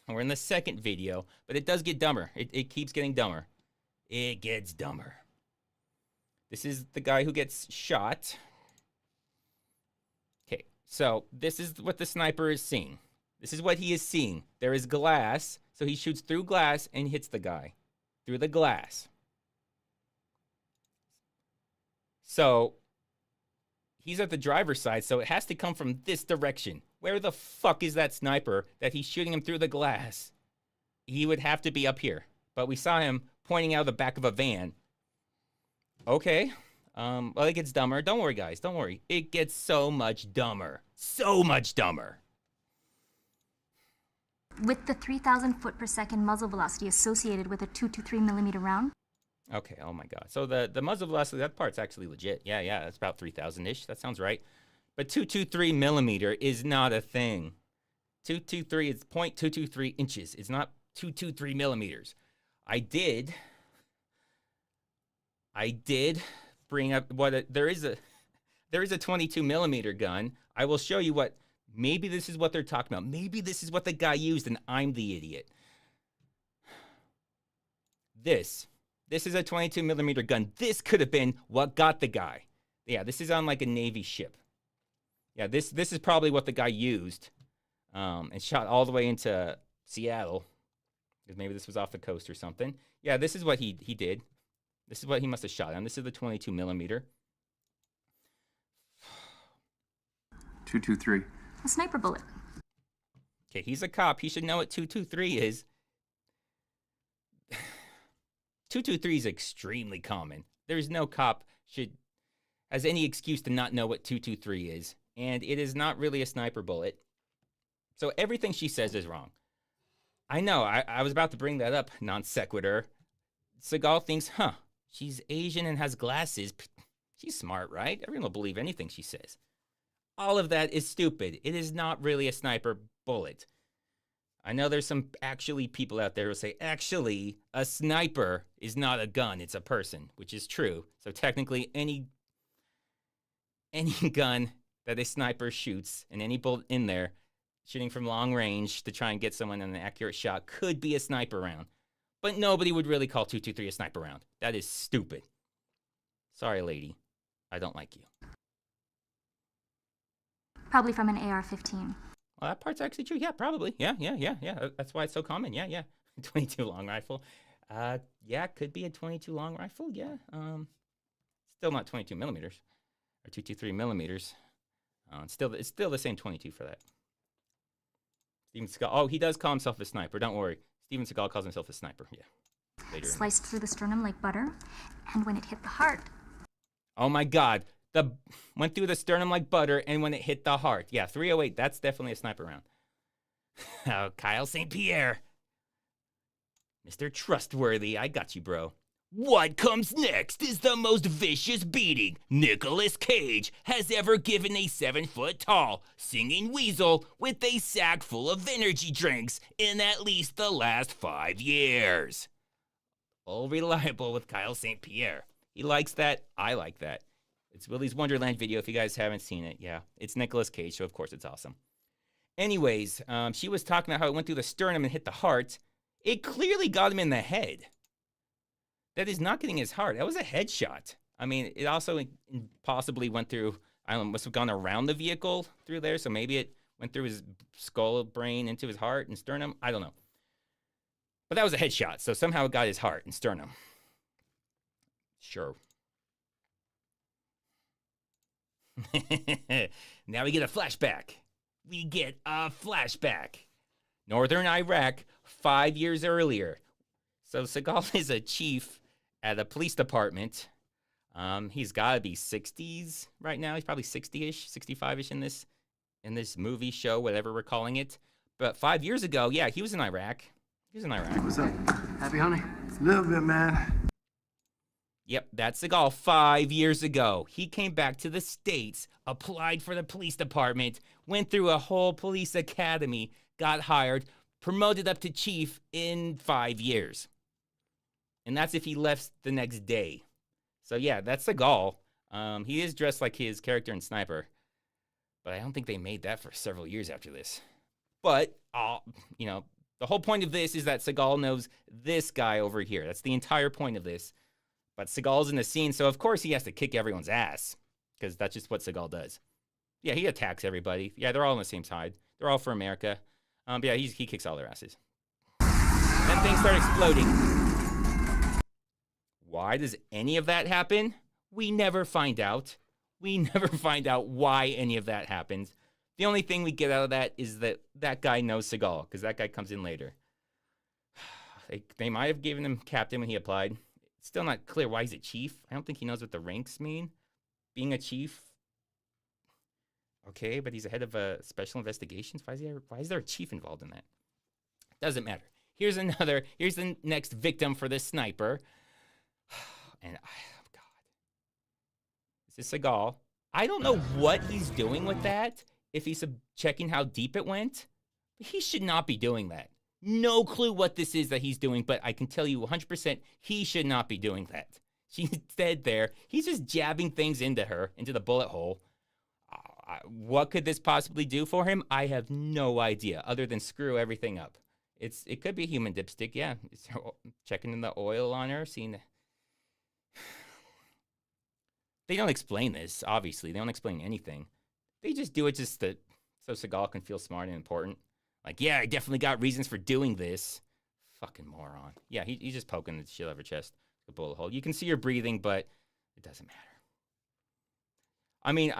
We're in the second video, but it does get dumber. It keeps getting dumber. It gets dumber. This is the guy who gets shot. Okay, so this is what the sniper is seeing. This is what he is seeing. There is glass, so he shoots through glass and hits the guy. Through the glass. So, he's at the driver's side, so it has to come from this direction. Where the fuck is that sniper that he's shooting him through the glass? He would have to be up here. But we saw him pointing out the back of a van. Okay. Well, it gets dumber. Don't worry, guys. Don't worry. It gets so much dumber. So much dumber. With the 3,000 foot per second muzzle velocity associated with a 223 millimeter round. Okay, oh my god. So the muzzle velocity, that part's actually legit. Yeah, that's about 3,000-ish. That sounds right. But 223 millimeter is not a thing. 223 is 0.223 inches. It's not 223 millimeters. I did bring up there is a 22 millimeter gun. I will show you what, maybe this is what they're talking about. Maybe this is what the guy used and I'm the idiot. This is a 22 millimeter gun. This could have been what got the guy. Yeah, this is on like a Navy ship. Yeah, this is probably what the guy used and shot all the way into Seattle. Because maybe this was off the coast or something. Yeah, this is what he did. This is what he must have shot on. This is the 22 millimeter. 223. A sniper bullet. Okay, he's a cop. He should know what 223 is. 223 is extremely common. There's no cop has any excuse to not know what 223 is. And it is not really a sniper bullet. So everything she says is wrong. I know, I was about to bring that up, non sequitur. Seagal thinks, she's Asian and has glasses. She's smart, right? Everyone will believe anything she says. All of that is stupid. It is not really a sniper bullet. I know there's some people out there who say, actually, a sniper is not a gun, it's a person, which is true. So technically, any gun that a sniper shoots and any bullet in there, shooting from long range to try and get someone in an accurate shot, could be a sniper round. But nobody would really call 223 a sniper round. That is stupid. Sorry, lady. I don't like you. Probably from an AR-15. Well, that part's actually true. Yeah, probably. Yeah. That's why it's so common. Yeah. 22 long rifle. Yeah, could be a 22 long rifle. Yeah. Still not 22 millimeters or 223 millimeters. It's still the same 22 for that. Steven Seagal. Oh, he does call himself a sniper. Don't worry. Steven Seagal calls himself a sniper. Yeah. Later Sliced through the sternum like butter, and when it hit the heart. Oh my God. Went through the sternum like butter, and when it hit the heart. Yeah, 308. That's definitely a sniper round. Oh, Kyle St. Pierre. Mr. Trustworthy. I got you, bro. What comes next is the most vicious beating Nicolas Cage has ever given a 7-foot-tall singing weasel with a sack full of energy drinks in at least the last 5 years. All reliable with Kyle St. Pierre. He likes that. I like that. It's Willy's Wonderland video if you guys haven't seen it. Yeah, it's Nicolas Cage, so of course it's awesome. Anyways, she was talking about how it went through the sternum and hit the heart. It clearly got him in the head. That is not getting his heart. That was a headshot. I mean, it also possibly went through, I don't know, must have gone around the vehicle through there, so maybe it went through his skull, brain, into his heart and sternum. I don't know. But that was a headshot, so somehow it got his heart and sternum. Sure. Now we get a flashback. Northern Iraq, 5 years earlier. So Seagal is a chief at a police department. He's got to be 60s right now. He's probably 60-ish, 65-ish in this movie show, whatever we're calling it. But 5 years ago, yeah, he was in Iraq. What's up? Happy, honey? A little bit, man. Yep, that's Seagal 5 years ago. He came back to the States, applied for the police department, went through a whole police academy, got hired, promoted up to chief in 5 years. And that's if he left the next day. So yeah, that's Seagal. He is dressed like his character in Sniper. But I don't think they made that for several years after this. But, the whole point of this is that Seagal knows this guy over here. That's the entire point of this. But Seagal's in the scene, so of course he has to kick everyone's ass. Because that's just what Seagal does. Yeah, he attacks everybody. Yeah, they're all on the same side. They're all for America. But yeah, he kicks all their asses. Then things start exploding. Why does any of that happen? We never find out. We never find out why any of that happens. The only thing we get out of that is that that guy knows Seagal, because that guy comes in later. They might have given him captain when he applied. It's still not clear why he's a chief. I don't think he knows what the ranks mean. Being a chief, okay, but he's the head of special investigations. Why is there a chief involved in that? Doesn't matter. Here's the next victim for this sniper. And, God. This is Seagal. I don't know what he's doing with that, if he's checking how deep it went. But he should not be doing that. No clue what this is that he's doing, but I can tell you 100% he should not be doing that. She's dead there. He's just jabbing things into her, into the bullet hole. What could this possibly do for him? I have no idea, other than screw everything up. It could be a human dipstick, yeah. Checking in the oil on her, seeing... They don't explain this, obviously. They don't explain anything. They just do it so Seagal can feel smart and important. Like, yeah, I definitely got reasons for doing this. Fucking moron. Yeah, he's just poking the shit out of her chest. A bullet hole. You can see her breathing, but it doesn't matter. I mean,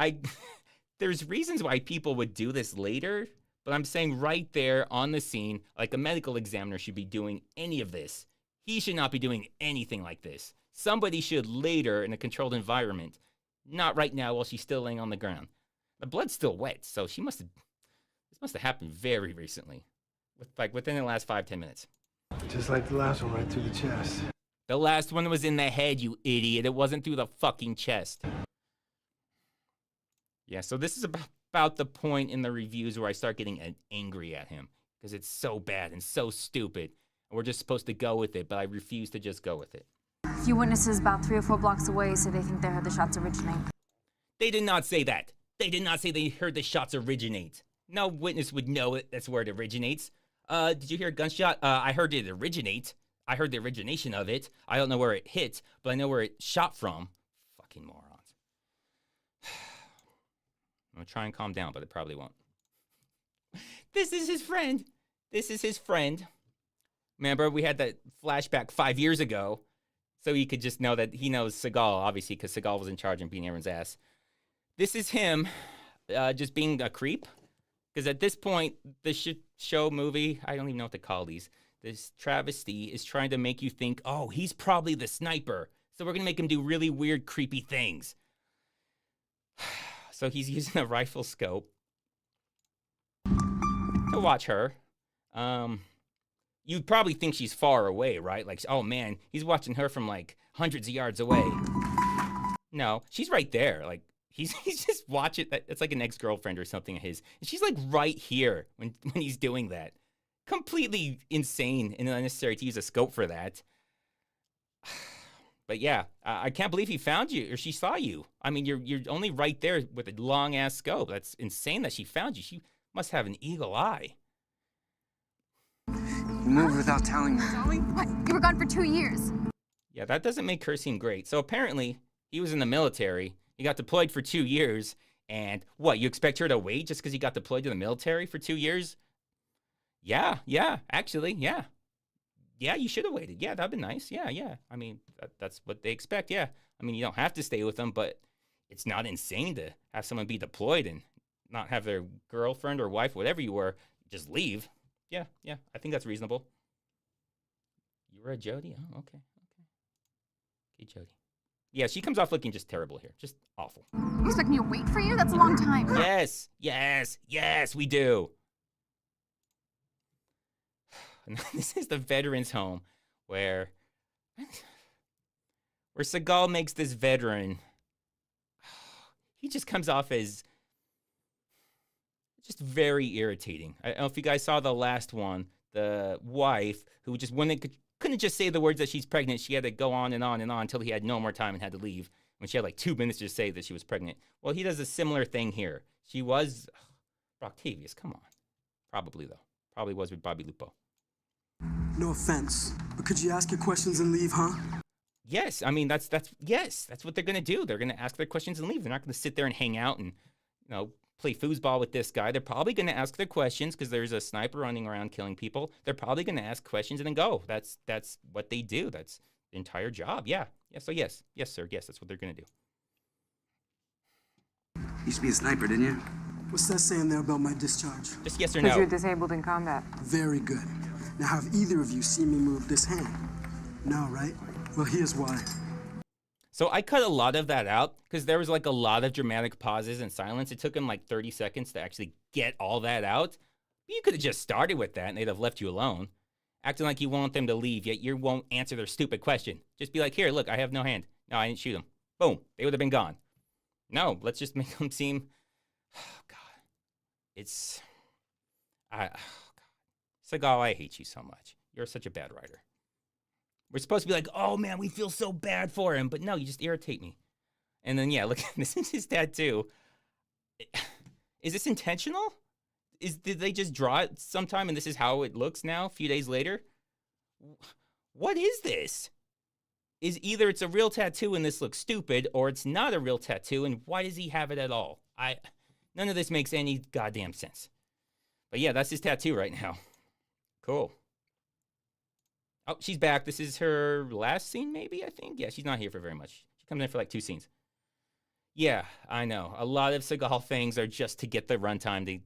there's reasons why people would do this later, but I'm saying right there on the scene, like a medical examiner should be doing any of this. He should not be doing anything like this. Somebody should later in a controlled environment, not right now while she's still laying on the ground. The blood's still wet, so this must have happened very recently, within the last 5-10 minutes. Just like the last one, right through the chest. The last one was in the head, you idiot. It wasn't through the fucking chest. Yeah, so this is about the point in the reviews where I start getting angry at him. Because it's so bad and so stupid. And we're just supposed to go with it, but I refuse to just go with it. A few witnesses about 3 or 4 blocks away say they think they heard the shots originate. They did not say that. They did not say they heard the shots originate. No witness would know it. That's where it originates. Did you hear a gunshot? I heard it originate. I heard the origination of it. I don't know where it hit, but I know where it shot from. Fucking morons. I'm going to try and calm down, but it probably won't. This is his friend. This is his friend. Remember, we had that flashback 5 years ago, so you could just know that he knows Seagal, obviously, because Seagal was in charge and beating everyone's ass. This is him just being a creep. Because at this point, the show movie, I don't even know what to call these, this travesty is trying to make you think, oh, he's probably the sniper. So we're going to make him do really weird, creepy things. So he's using a rifle scope to watch her. You'd probably think she's far away, right? Like, oh man, he's watching her from like hundreds of yards away. No, she's right there. Like, he's just watching. It's like an ex-girlfriend or something of his. And she's like right here when he's doing that. Completely insane and unnecessary to use a scope for that. But yeah, I can't believe he found you or she saw you. I mean, you're only right there with a long ass scope. That's insane that she found you. She must have an eagle eye. You moved without telling me. What? You were gone for 2 years. Yeah, that doesn't make her seem great. So apparently, he was in the military. He got deployed for 2 years. And what, you expect her to wait just because he got deployed to the military for 2 years? Yeah, actually, yeah. Yeah, you should have waited. Yeah, that'd been nice. Yeah. I mean, that's what they expect, yeah. I mean, you don't have to stay with them, but it's not insane to have someone be deployed and not have their girlfriend or wife, whatever you were, just leave. Yeah, I think that's reasonable. You were a Jody? Oh, okay. Okay, Jody. Yeah, she comes off looking just terrible here. Just awful. You expect me to wait for you? That's a long time. Yes, we do. This is the veterans home where Seagal makes this veteran. He just comes off as just very irritating. I don't know if you guys saw the last one, the wife who just couldn't just say the words that she's pregnant. She had to go on and on and on until he had no more time and had to leave when she had like 2 minutes to say that she was pregnant. Well, he does a similar thing here. She was Octavius, come on. Probably though. Probably was with Bobby Lupo. No offense, but could you ask your questions and leave, huh? Yes, I mean that's what they're gonna do. They're gonna ask their questions and leave. They're not gonna sit there and hang out and play foosball with this guy. They're probably gonna ask their questions because there's a sniper running around killing people. They're probably gonna ask questions and then go. That's what they do. That's the entire job. Yeah. So yes, sir. Yes, that's what they're gonna do. Used to be a sniper, didn't you? What's that saying there about my discharge? Just yes or no. Because you're disabled in combat. Very good. Now, have either of you seen me move this hand? No, right? Well, here's why. So I cut a lot of that out because there was like a lot of dramatic pauses and silence. It took him like 30 seconds to actually get all that out. You could have just started with that and they'd have left you alone. Acting like you want them to leave, yet you won't answer their stupid question. Just be like, here, look, I have no hand. No, I didn't shoot him. Boom. They would have been gone. No, let's just make them seem... Oh, God. It's... Oh, God. Seagal, I hate you so much. You're such a bad writer. We're supposed to be like, oh, man, we feel so bad for him. But no, you just irritate me. And then, yeah, look, this is his tattoo. Is this intentional? Did they just draw it sometime and this is how it looks now, a few days later? What is this? Is either it's a real tattoo and this looks stupid, or it's not a real tattoo, and why does he have it at all? None of this makes any goddamn sense. But yeah, that's his tattoo right now. Cool. Oh, she's back. This is her last scene, maybe, I think? Yeah, she's not here for very much. She comes in for like 2 scenes. Yeah, I know. A lot of Seagal things are just to get the runtime.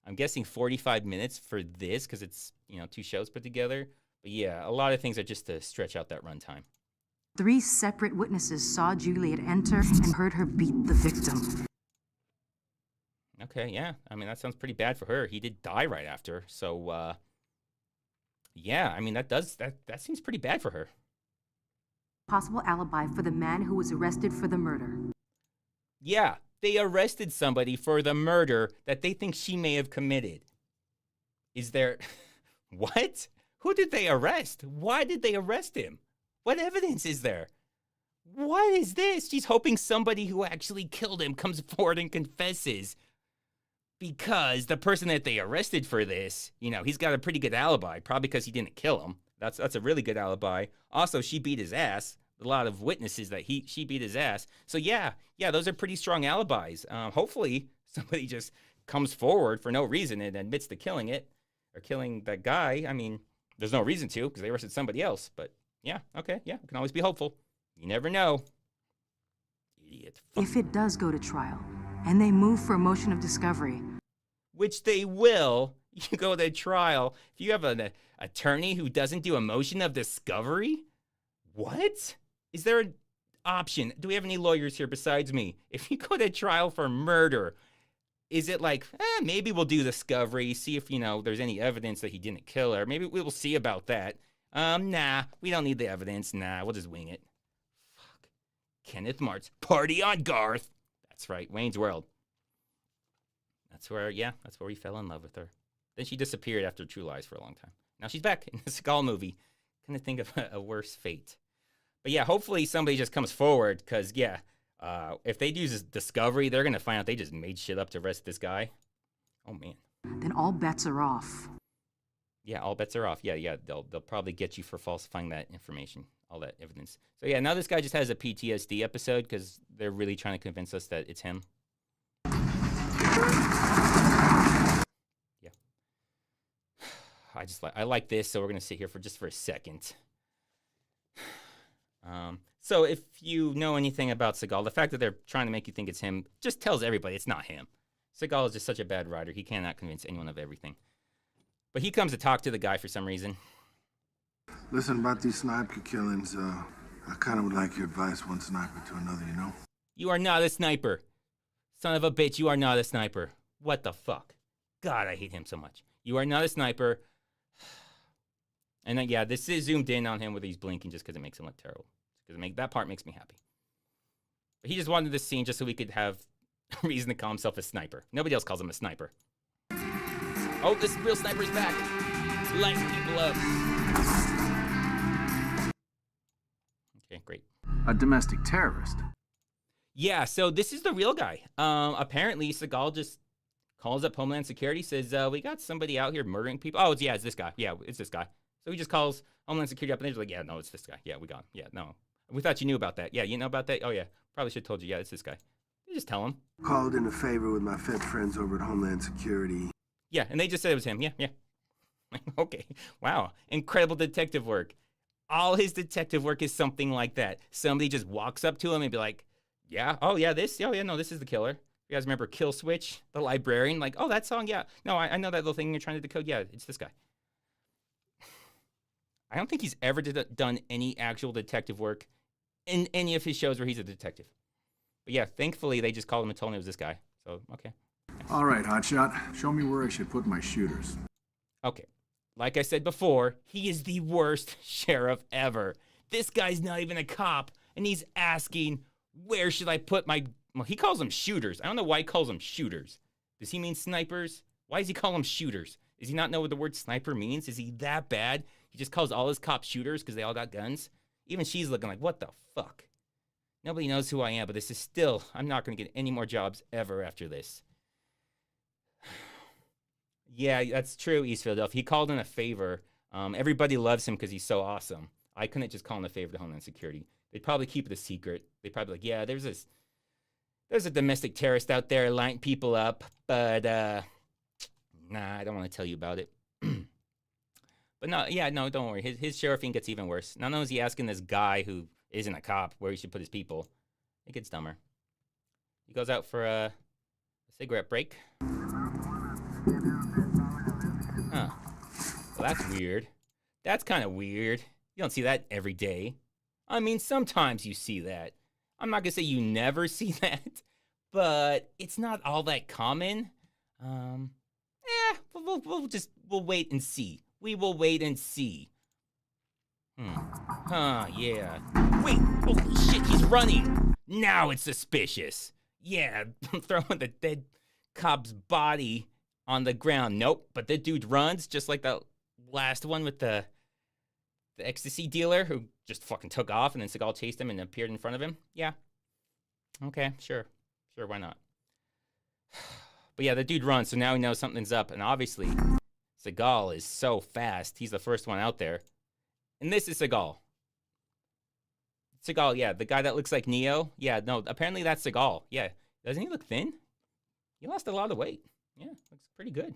I'm guessing 45 minutes for this, because it's, 2 shows put together. But yeah, a lot of things are just to stretch out that runtime. 3 separate witnesses saw Juliet enter and heard her beat the victim. Okay, yeah. I mean, that sounds pretty bad for her. He did die right after. So, yeah, I mean, that seems pretty bad for her. Possible alibi for the man who was arrested for the murder. Yeah, they arrested somebody for the murder that they think she may have committed. Is there... What? Who did they arrest? Why did they arrest him? What evidence is there? What is this? She's hoping somebody who actually killed him comes forward and confesses. Because the person that they arrested for this, he's got a pretty good alibi. Probably because he didn't kill him. That's a really good alibi. Also, she beat his ass. A lot of witnesses that she beat his ass. So yeah, those are pretty strong alibis. Hopefully, somebody just comes forward for no reason and admits to killing it. Or killing that guy. I mean, there's no reason to, because they arrested somebody else. But yeah, okay, yeah, we can always be hopeful. You never know. Idiot. If it does go to trial, and they move for a motion of discovery. Which they will. You go to trial. If you have an attorney who doesn't do a motion of discovery? What? Is there an option? Do we have any lawyers here besides me? If you go to trial for murder, is it like, maybe we'll do discovery, see if, there's any evidence that he didn't kill her. Maybe we will see about that. Nah, we don't need the evidence. Nah, we'll just wing it. Fuck. Kenneth Martz, Party on Garth. That's right, Wayne's World. That's where we fell in love with her. Then she disappeared after True Lies for a long time. Now she's back in the Seagal movie. Couldn't think of a worse fate. But yeah, hopefully somebody just comes forward, because, yeah, if they do this discovery, they're going to find out they just made shit up to arrest this guy. Oh, man. Then all bets are off. Yeah, all bets are off. Yeah, they'll probably get you for falsifying that information, all that evidence. So yeah, now this guy just has a PTSD episode because they're really trying to convince us that it's him. Yeah. I like this, so we're gonna sit here for a second. So if you know anything about Seagal, the fact that they're trying to make you think it's him just tells everybody it's not him. Seagal is just such a bad writer. He cannot convince anyone of everything. But he comes to talk to the guy for some reason. Listen, about these sniper killings, I kind of would like your advice, one sniper to another, You are not a sniper. Son of a bitch, you are not a sniper. What the fuck? God, I hate him so much. You are not a sniper. And then, yeah, this is zoomed in on him where he's blinking just because it makes him look terrible. That part makes me happy. But he just wanted this scene just so we could have a reason to call himself a sniper. Nobody else calls him a sniper. Oh, this real sniper's back. Lighting people up. Okay, great. A domestic terrorist. Yeah, so this is the real guy. Apparently, Seagal just calls up Homeland Security, says, we got somebody out here murdering people. Oh, it's this guy. Yeah, it's this guy. So he just calls Homeland Security up, and they're like, yeah, no, it's this guy. Yeah, we got him. Yeah, no. We thought you knew about that. Yeah, you know about that? Oh, yeah. Probably should have told you. Yeah, it's this guy. You just tell him. Called in a favor with my Fed friends over at Homeland Security. Yeah, and they just said it was him. Yeah, yeah. Okay. Wow. Incredible detective work. All his detective work is something like that. Somebody just walks up to him and be like, yeah, oh, yeah, this. Oh, yeah, no, this is the killer. You guys remember Kill Switch, the librarian? Like, oh, that song? Yeah. No, I know that little thing you're trying to decode. Yeah, it's this guy. I don't think he's ever done any actual detective work in any of his shows where he's a detective. But yeah, thankfully, they just called him and told him it was this guy. So, okay. All right, Hotshot. Show me where I should put my shooters. Okay. Like I said before, he is the worst sheriff ever. This guy's not even a cop, and he's asking, where should I put my... Well, he calls them shooters. I don't know why he calls them shooters. Does he mean snipers? Why does he call them shooters? Does he not know what the word sniper means? Is he that bad? He just calls all his cops shooters because they all got guns? Even she's looking like, what the fuck? Nobody knows who I am, but this is still... I'm not going to get any more jobs ever after this. Yeah, that's true, East Philadelphia. He called in a favor. Everybody loves him because he's so awesome. I couldn't just call in a favor to Homeland Security. They'd probably keep it a secret. They'd probably be like, yeah, there's a domestic terrorist out there lighting people up, but nah, I don't want to tell you about it. But no, yeah, no, don't worry. His sheriffing gets even worse. Not only is he asking this guy who isn't a cop where he should put his people, it gets dumber. He goes out for a cigarette break. Huh. Well, that's weird. That's kind of weird. You don't see that every day. I mean, sometimes you see that. I'm not going to say you never see that, but it's not all that common. We'll wait and see. We will wait and see. Yeah. Wait, holy shit, he's running. Now it's suspicious. Yeah, throwing the dead cop's body on the ground. Nope, but the dude runs just like the last one with the ecstasy dealer who just fucking took off and then Seagal chased him and appeared in front of him. Yeah. Okay, sure. Sure, why not? But yeah, the dude runs, so now he knows something's up. And obviously, Seagal is so fast. He's the first one out there. And this is Seagal. Seagal, yeah, the guy that looks like Neo. Yeah, no, apparently that's Seagal. Yeah. Doesn't he look thin? He lost a lot of weight. Yeah, looks pretty good.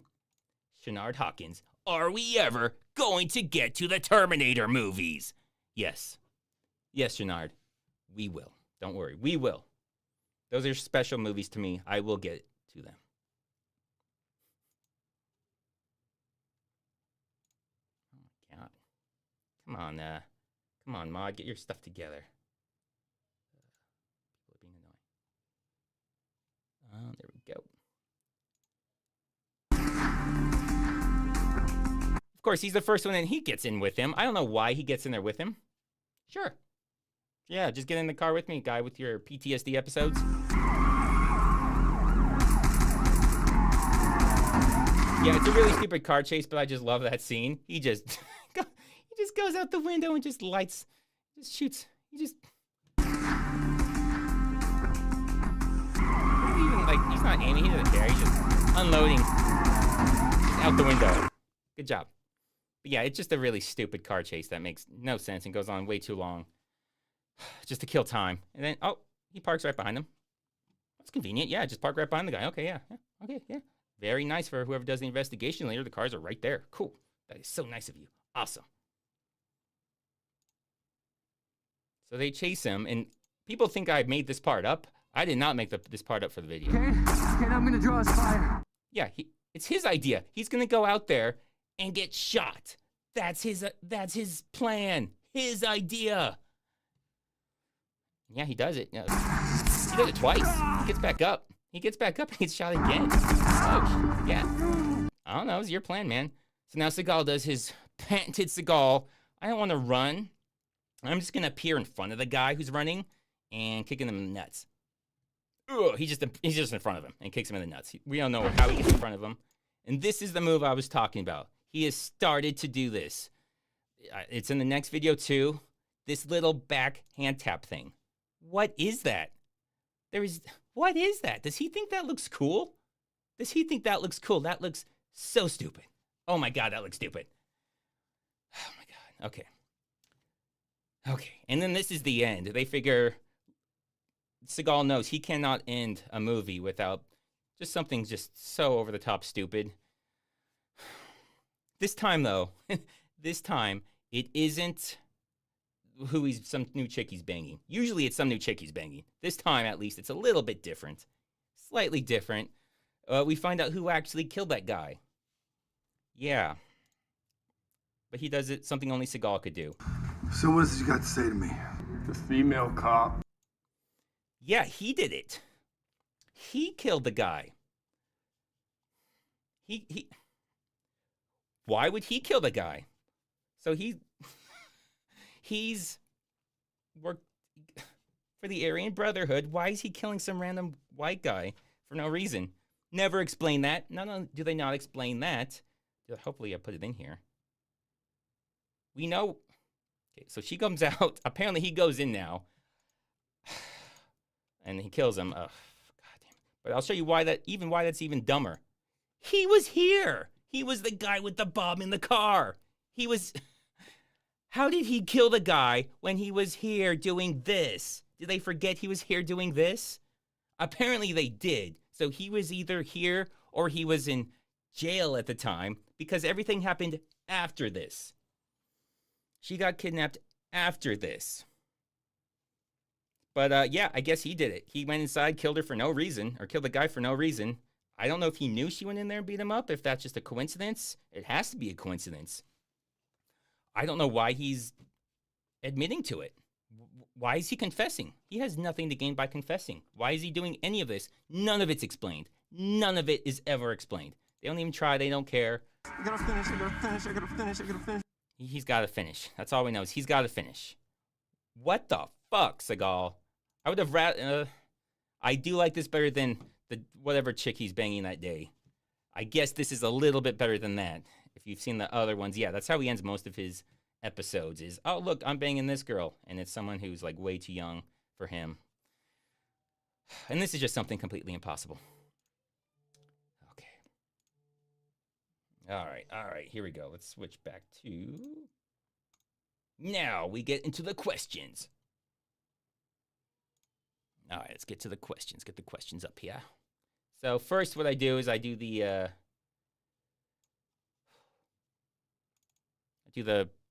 Shenard Hawkins. Are we ever going to get to the Terminator movies? Yes. Yes, Shenard. We will. Don't worry. We will. Those are special movies to me. I will get to them. Oh, my God. Come on, Maud. Get your stuff together. People are being annoying. Oh, there we go. Of course, he's the first one and he gets in with him. I don't know why he gets in there with him. Sure. Yeah, just get in the car with me, guy with your PTSD episodes. Yeah, it's a really stupid car chase, but I just love that scene. He just goes out the window and just lights, just shoots. He just... Even, like, he's not aiming, he doesn't care. He's just unloading just out the window. Good job. But yeah, it's just a really stupid car chase that makes no sense and goes on way too long. Just to kill time. And then, oh, he parks right behind him. That's convenient. Yeah, just park right behind the guy. Okay, yeah. Okay, yeah. Very nice for whoever does the investigation later. The cars are right there. Cool. That is so nice of you. Awesome. So they chase him, and people think I made this part up. I did not make this part up for the video. Okay, I'm gonna draw his fire. Yeah, it's his idea. He's gonna go out there and get shot. That's his plan. His idea. Yeah, he does it. He does it twice. He gets back up. He gets back up and gets shot again. Oh, yeah. I don't know. It was your plan, man. So now Seagal does his patented Seagal. I don't want to run. I'm just going to appear in front of the guy who's running and kicking him in the nuts. Ugh, he's just in front of him and kicks him in the nuts. We don't know how he gets in front of him. And this is the move I was talking about. He has started to do this. It's in the next video too. This little back hand tap thing. What is that? What is that? Does he think that looks cool? Does he think that looks cool? That looks so stupid. Oh my God, that looks stupid. Oh my God. Okay. Okay, and then this is the end. They figure Seagal knows he cannot end a movie without just something just so over the top stupid. This time, though, this time it isn't some new chick he's banging. Usually it's some new chick he's banging. This time, at least, it's a little bit different. Slightly different. We find out who actually killed that guy. Yeah. But he does it something only Seagal could do. So what has you got to say to me? The female cop. Yeah, he did it. He killed the guy. He Why would he kill the guy? So he's worked for the Aryan Brotherhood. Why is he killing some random white guy for no reason? Never explain that. No, do they not explain that? Hopefully I put it in here. We know. Okay, so she comes out. Apparently he goes in now. And he kills him. God damn it. But I'll show you why that's even dumber. He was here. He was the guy with the bomb in the car. How did he kill the guy when he was here doing this? Did they forget he was here doing this? Apparently they did. So he was either here or he was in jail at the time because everything happened after this. She got kidnapped after this. But yeah, I guess he did it. He went inside, killed her for no reason, or killed the guy for no reason. I don't know if he knew she went in there and beat him up, if that's just a coincidence. It has to be a coincidence. I don't know why he's admitting to it. Why is he confessing? He has nothing to gain by confessing. Why is he doing any of this? None of it's explained. None of it is ever explained. They don't even try. They don't care. I gotta finish, I gotta finish, I gotta finish, I gotta finish. He's got to finish. That's all we know is he's got to finish. What the fuck, Seagal? I would have I do like this better than the whatever chick he's banging that day. I guess this is a little bit better than that. If you've seen the other ones, yeah, that's how he ends most of his episodes is, oh, look, I'm banging this girl. And it's someone who's like way too young for him. And this is just something completely impossible. Okay. All right, here we go. Let's switch back to... Now we get into the questions. All right, let's get to the questions. Get the questions up here. So first what I do is I do the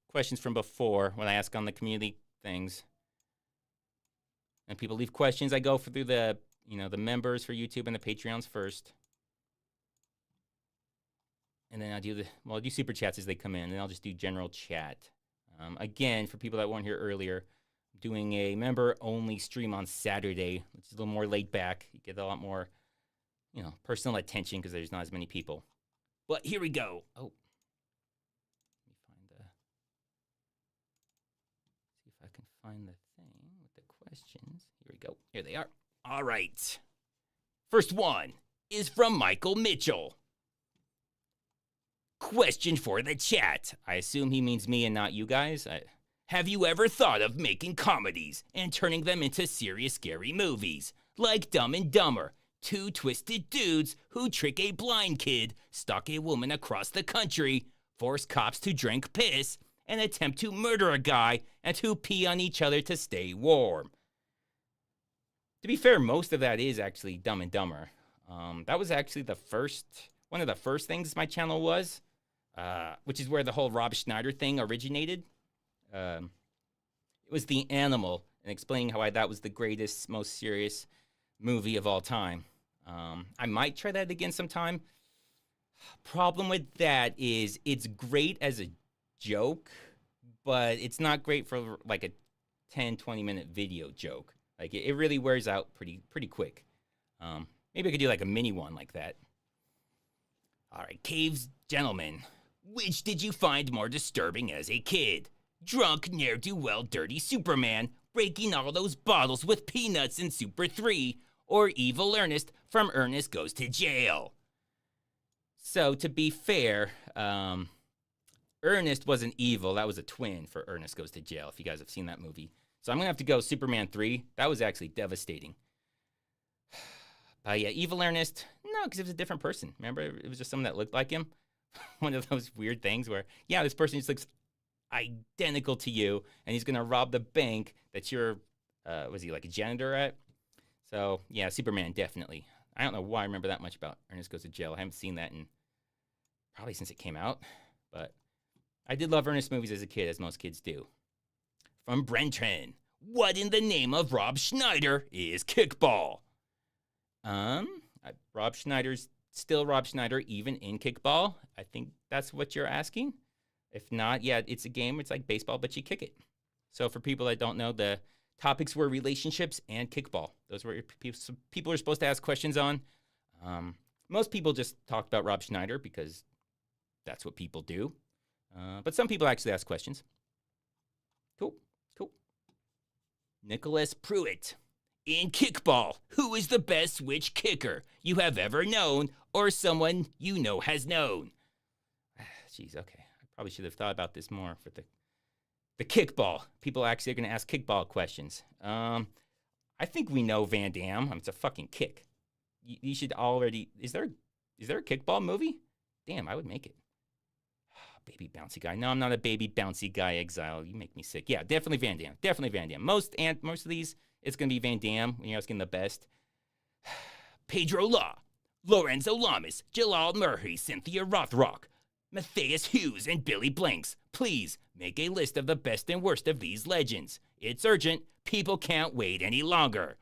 questions from before when I ask on the community things. And people leave questions. I go through the members for YouTube and the Patreons first. And then I do super chats as they come in, and I'll just do general chat. Again, for people that weren't here earlier, I'm doing a member-only stream on Saturday, which is a little more laid back. You get a lot more, personal attention because there's not as many people. But here we go. Oh, let me see if I can find the thing with the questions. Here we go. Here they are. All right. First one is from Michael Mitchell. Question for the chat. I assume he means me and not you guys. Have you ever thought of making comedies and turning them into serious scary movies? Like Dumb and Dumber, two twisted dudes who trick a blind kid, stalk a woman across the country, force cops to drink piss, and attempt to murder a guy and to pee on each other to stay warm. To be fair, most of that is actually Dumb and Dumber. That was actually one of the first things my channel was. Which is where the whole Rob Schneider thing originated. It was The Animal, and explaining how that was the greatest, most serious movie of all time. I might try that again sometime. Problem with that is it's great as a joke, but it's not great for like a 10, 20-minute video joke. Like it really wears out pretty quick. Maybe I could do like a mini one like that. All right, Caves Gentlemen. Which did you find more disturbing as a kid? Drunk, ne'er-do-well, dirty Superman, breaking all those bottles with peanuts in Super 3, or evil Ernest from Ernest Goes to Jail? So, to be fair, Ernest wasn't evil. That was a twin for Ernest Goes to Jail, if you guys have seen that movie. So I'm going to have to go Superman 3. That was actually devastating. Yeah, evil Ernest, no, because it was a different person. Remember, it was just someone that looked like him. One of those weird things where, yeah, this person just looks identical to you, and he's gonna rob the bank that you're, was he like a janitor at? So yeah, Superman, definitely. I don't know why I remember that much about Ernest Goes to Jail. I haven't seen that in probably since it came out, but I did love Ernest movies as a kid, as most kids do. From Brenton, what in the name of Rob Schneider is Kickball? Rob Schneider's still Rob Schneider, even in Kickball. I think that's what you're asking. If not, yeah, it's a game. It's like baseball, but you kick it. So for people that don't know, the topics were relationships and kickball. Those were people are supposed to ask questions on. Most people just talked about Rob Schneider because that's what people do. But some people actually ask questions. Cool. Nicholas Pruitt. In Kickball, who is the best switch kicker you have ever known or someone you know has known? Jeez, okay. I probably should have thought about this more for the Kickball. People actually are going to ask Kickball questions. I think we know Van Damme. It's a fucking kick. You should already... Is there a Kickball movie? Damn, I would make it. Baby bouncy guy. No, I'm not a baby bouncy guy, Exile. You make me sick. Yeah, definitely Van Damme. Definitely Van Damme. Most of these, it's going to be Van Damme when you're asking the best. Pedro Law, Lorenzo Lamas, Jalal Murray, Cynthia Rothrock, Matthias Hughes, and Billy Blanks. Please make a list of the best and worst of these legends. It's urgent. People can't wait any longer.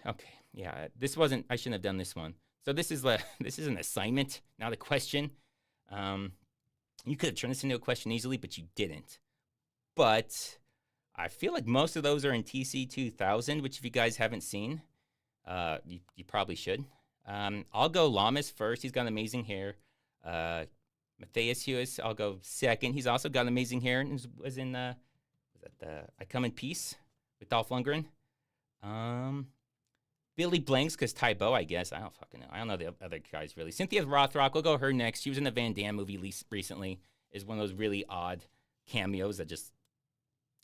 Okay, yeah, I shouldn't have done this one. So this is an assignment, not a question. You could have turned this into a question easily, but you didn't. But I feel like most of those are in TC 2000, which if you guys haven't seen, you probably should. I'll go Lamas first. He's got amazing hair. Matthias Hughes, I'll go second. He's also got amazing hair and was in I Come in Peace with Dolph Lundgren. Billy Blanks, because Tybo, I guess. I don't fucking know. I don't know the other guys, really. Cynthia Rothrock, we'll go her next. She was in the Van Damme movie recently. Is one of those really odd cameos that just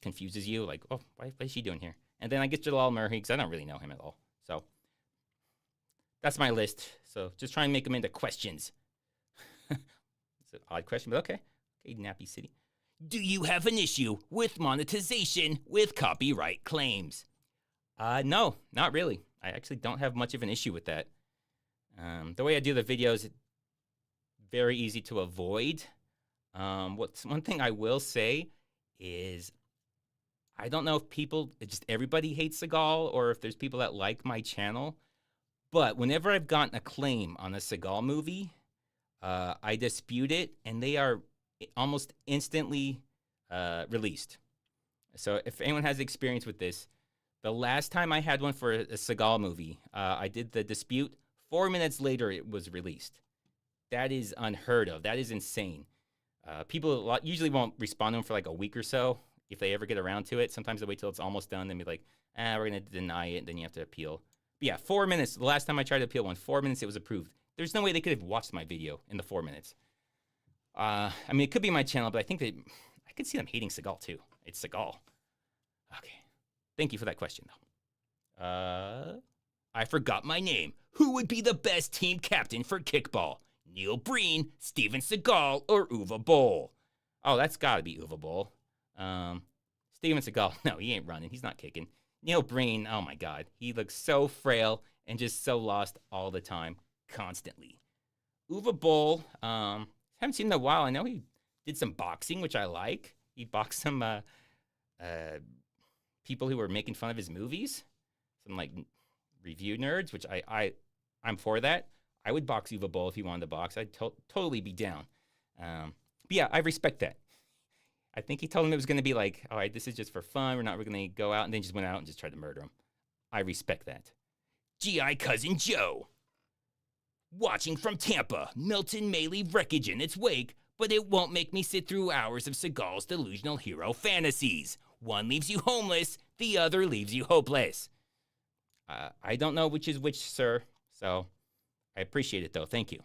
confuses you. Like, oh, what is she doing here? And then I get Jalal Murray, because I don't really know him at all. So that's my list. So just try and make them into questions. It's an odd question, but okay. Okay, Nappy City. Do you have an issue with monetization with copyright claims? No, not really. I actually don't have much of an issue with that. The way I do the videos, it's very easy to avoid. One thing I will say is I don't know if everybody hates Seagal or if there's people that like my channel, but whenever I've gotten a claim on a Seagal movie, I dispute it and they are almost instantly released. So if anyone has experience with this, the last time I had one for a Seagal movie, I did the dispute. 4 minutes later, it was released. That is unheard of. That is insane. People usually won't respond to them for like a week or so if they ever get around to it. Sometimes they wait till it's almost done and be like, we're going to deny it, and then you have to appeal. But yeah, 4 minutes. The last time I tried to appeal 4 minutes, it was approved. There's no way they could have watched my video in the 4 minutes. I mean, it could be my channel, but I think I could see them hating Seagal too. It's Seagal. Okay. Thank you for that question, though. I forgot my name. Who would be the best team captain for Kickball? Neil Breen, Steven Seagal, or Uwe Boll? Oh, that's got to be Uwe Boll. Steven Seagal, no, he ain't running. He's not kicking. Neil Breen, oh my God. He looks so frail and just so lost all the time, constantly. Uwe Boll, haven't seen him in a while. I know he did some boxing, which I like. He boxed some people who were making fun of his movies, some like review nerds, which I'm for that. I would box Uwe Boll if he wanted to box. I'd totally be down. But yeah, I respect that. I think he told him it was going to be like, all right, this is just for fun. We're not going to go out, and then just went out and just tried to murder him. I respect that. G.I. Cousin Joe. Watching from Tampa, Milton may leave wreckage in its wake, but it won't make me sit through hours of Seagal's delusional hero fantasies. One leaves you homeless, the other leaves you hopeless. I don't know which is which, sir, so I appreciate it, though. Thank you.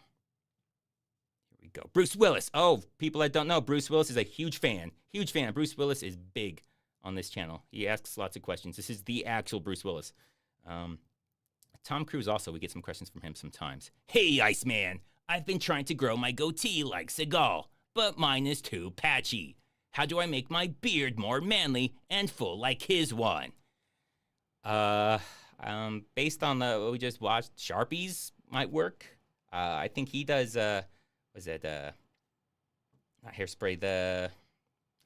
Here we go. Bruce Willis. Oh, people that don't know, Bruce Willis is a huge fan. Huge fan. Bruce Willis is big on this channel. He asks lots of questions. This is the actual Bruce Willis. Tom Cruise also, we get some questions from him sometimes. Hey, Iceman. I've been trying to grow my goatee like Seagal, but mine is too patchy. How do I make my beard more manly and full like his one? Based on what we just watched, Sharpies might work. I think he does, was it, not hairspray,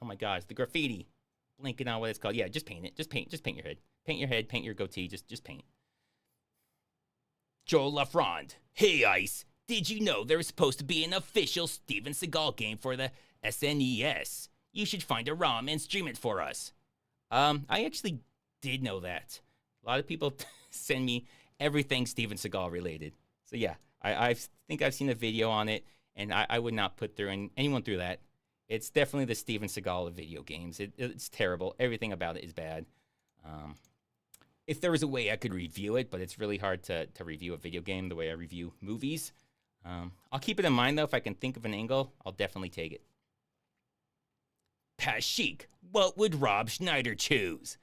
oh my gosh, the graffiti. Blinking on what it's called. Yeah, just paint it. Just paint your head. Paint your head, paint your goatee, just paint. Joel Lafronde. Hey, Ice. Did you know there was supposed to be an official Steven Seagal game for the SNES? You should find a ROM and stream it for us. I actually did know that. A lot of people send me everything Steven Seagal related. So yeah, I think I've seen a video on it, and I would not put anyone through that. It's definitely the Steven Seagal of video games. It's terrible. Everything about it is bad. If there was a way I could review it, but it's really hard to review a video game the way I review movies. I'll keep it in mind, though. If I can think of an angle, I'll definitely take it. Pashik, what would Rob Schneider choose?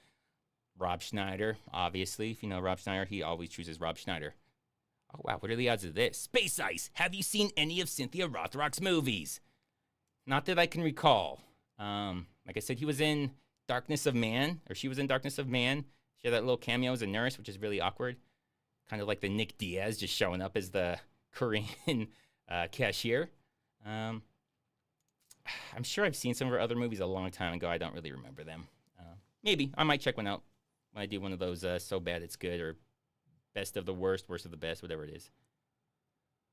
Rob Schneider, obviously. If you know Rob Schneider, he always chooses Rob Schneider. Oh, wow. What are the odds of this? Space Ice, have you seen any of Cynthia Rothrock's movies? Not that I can recall. Like I said, he was in Darkness of Man, or she was in Darkness of Man. She had that little cameo as a nurse, which is really awkward. Kind of like the Nick Diaz just showing up as the Korean cashier. I'm sure I've seen some of her other movies a long time ago. I don't really remember them. Maybe. I might check one out when I do one of those so bad it's good, or best of the worst, worst of the best, whatever it is.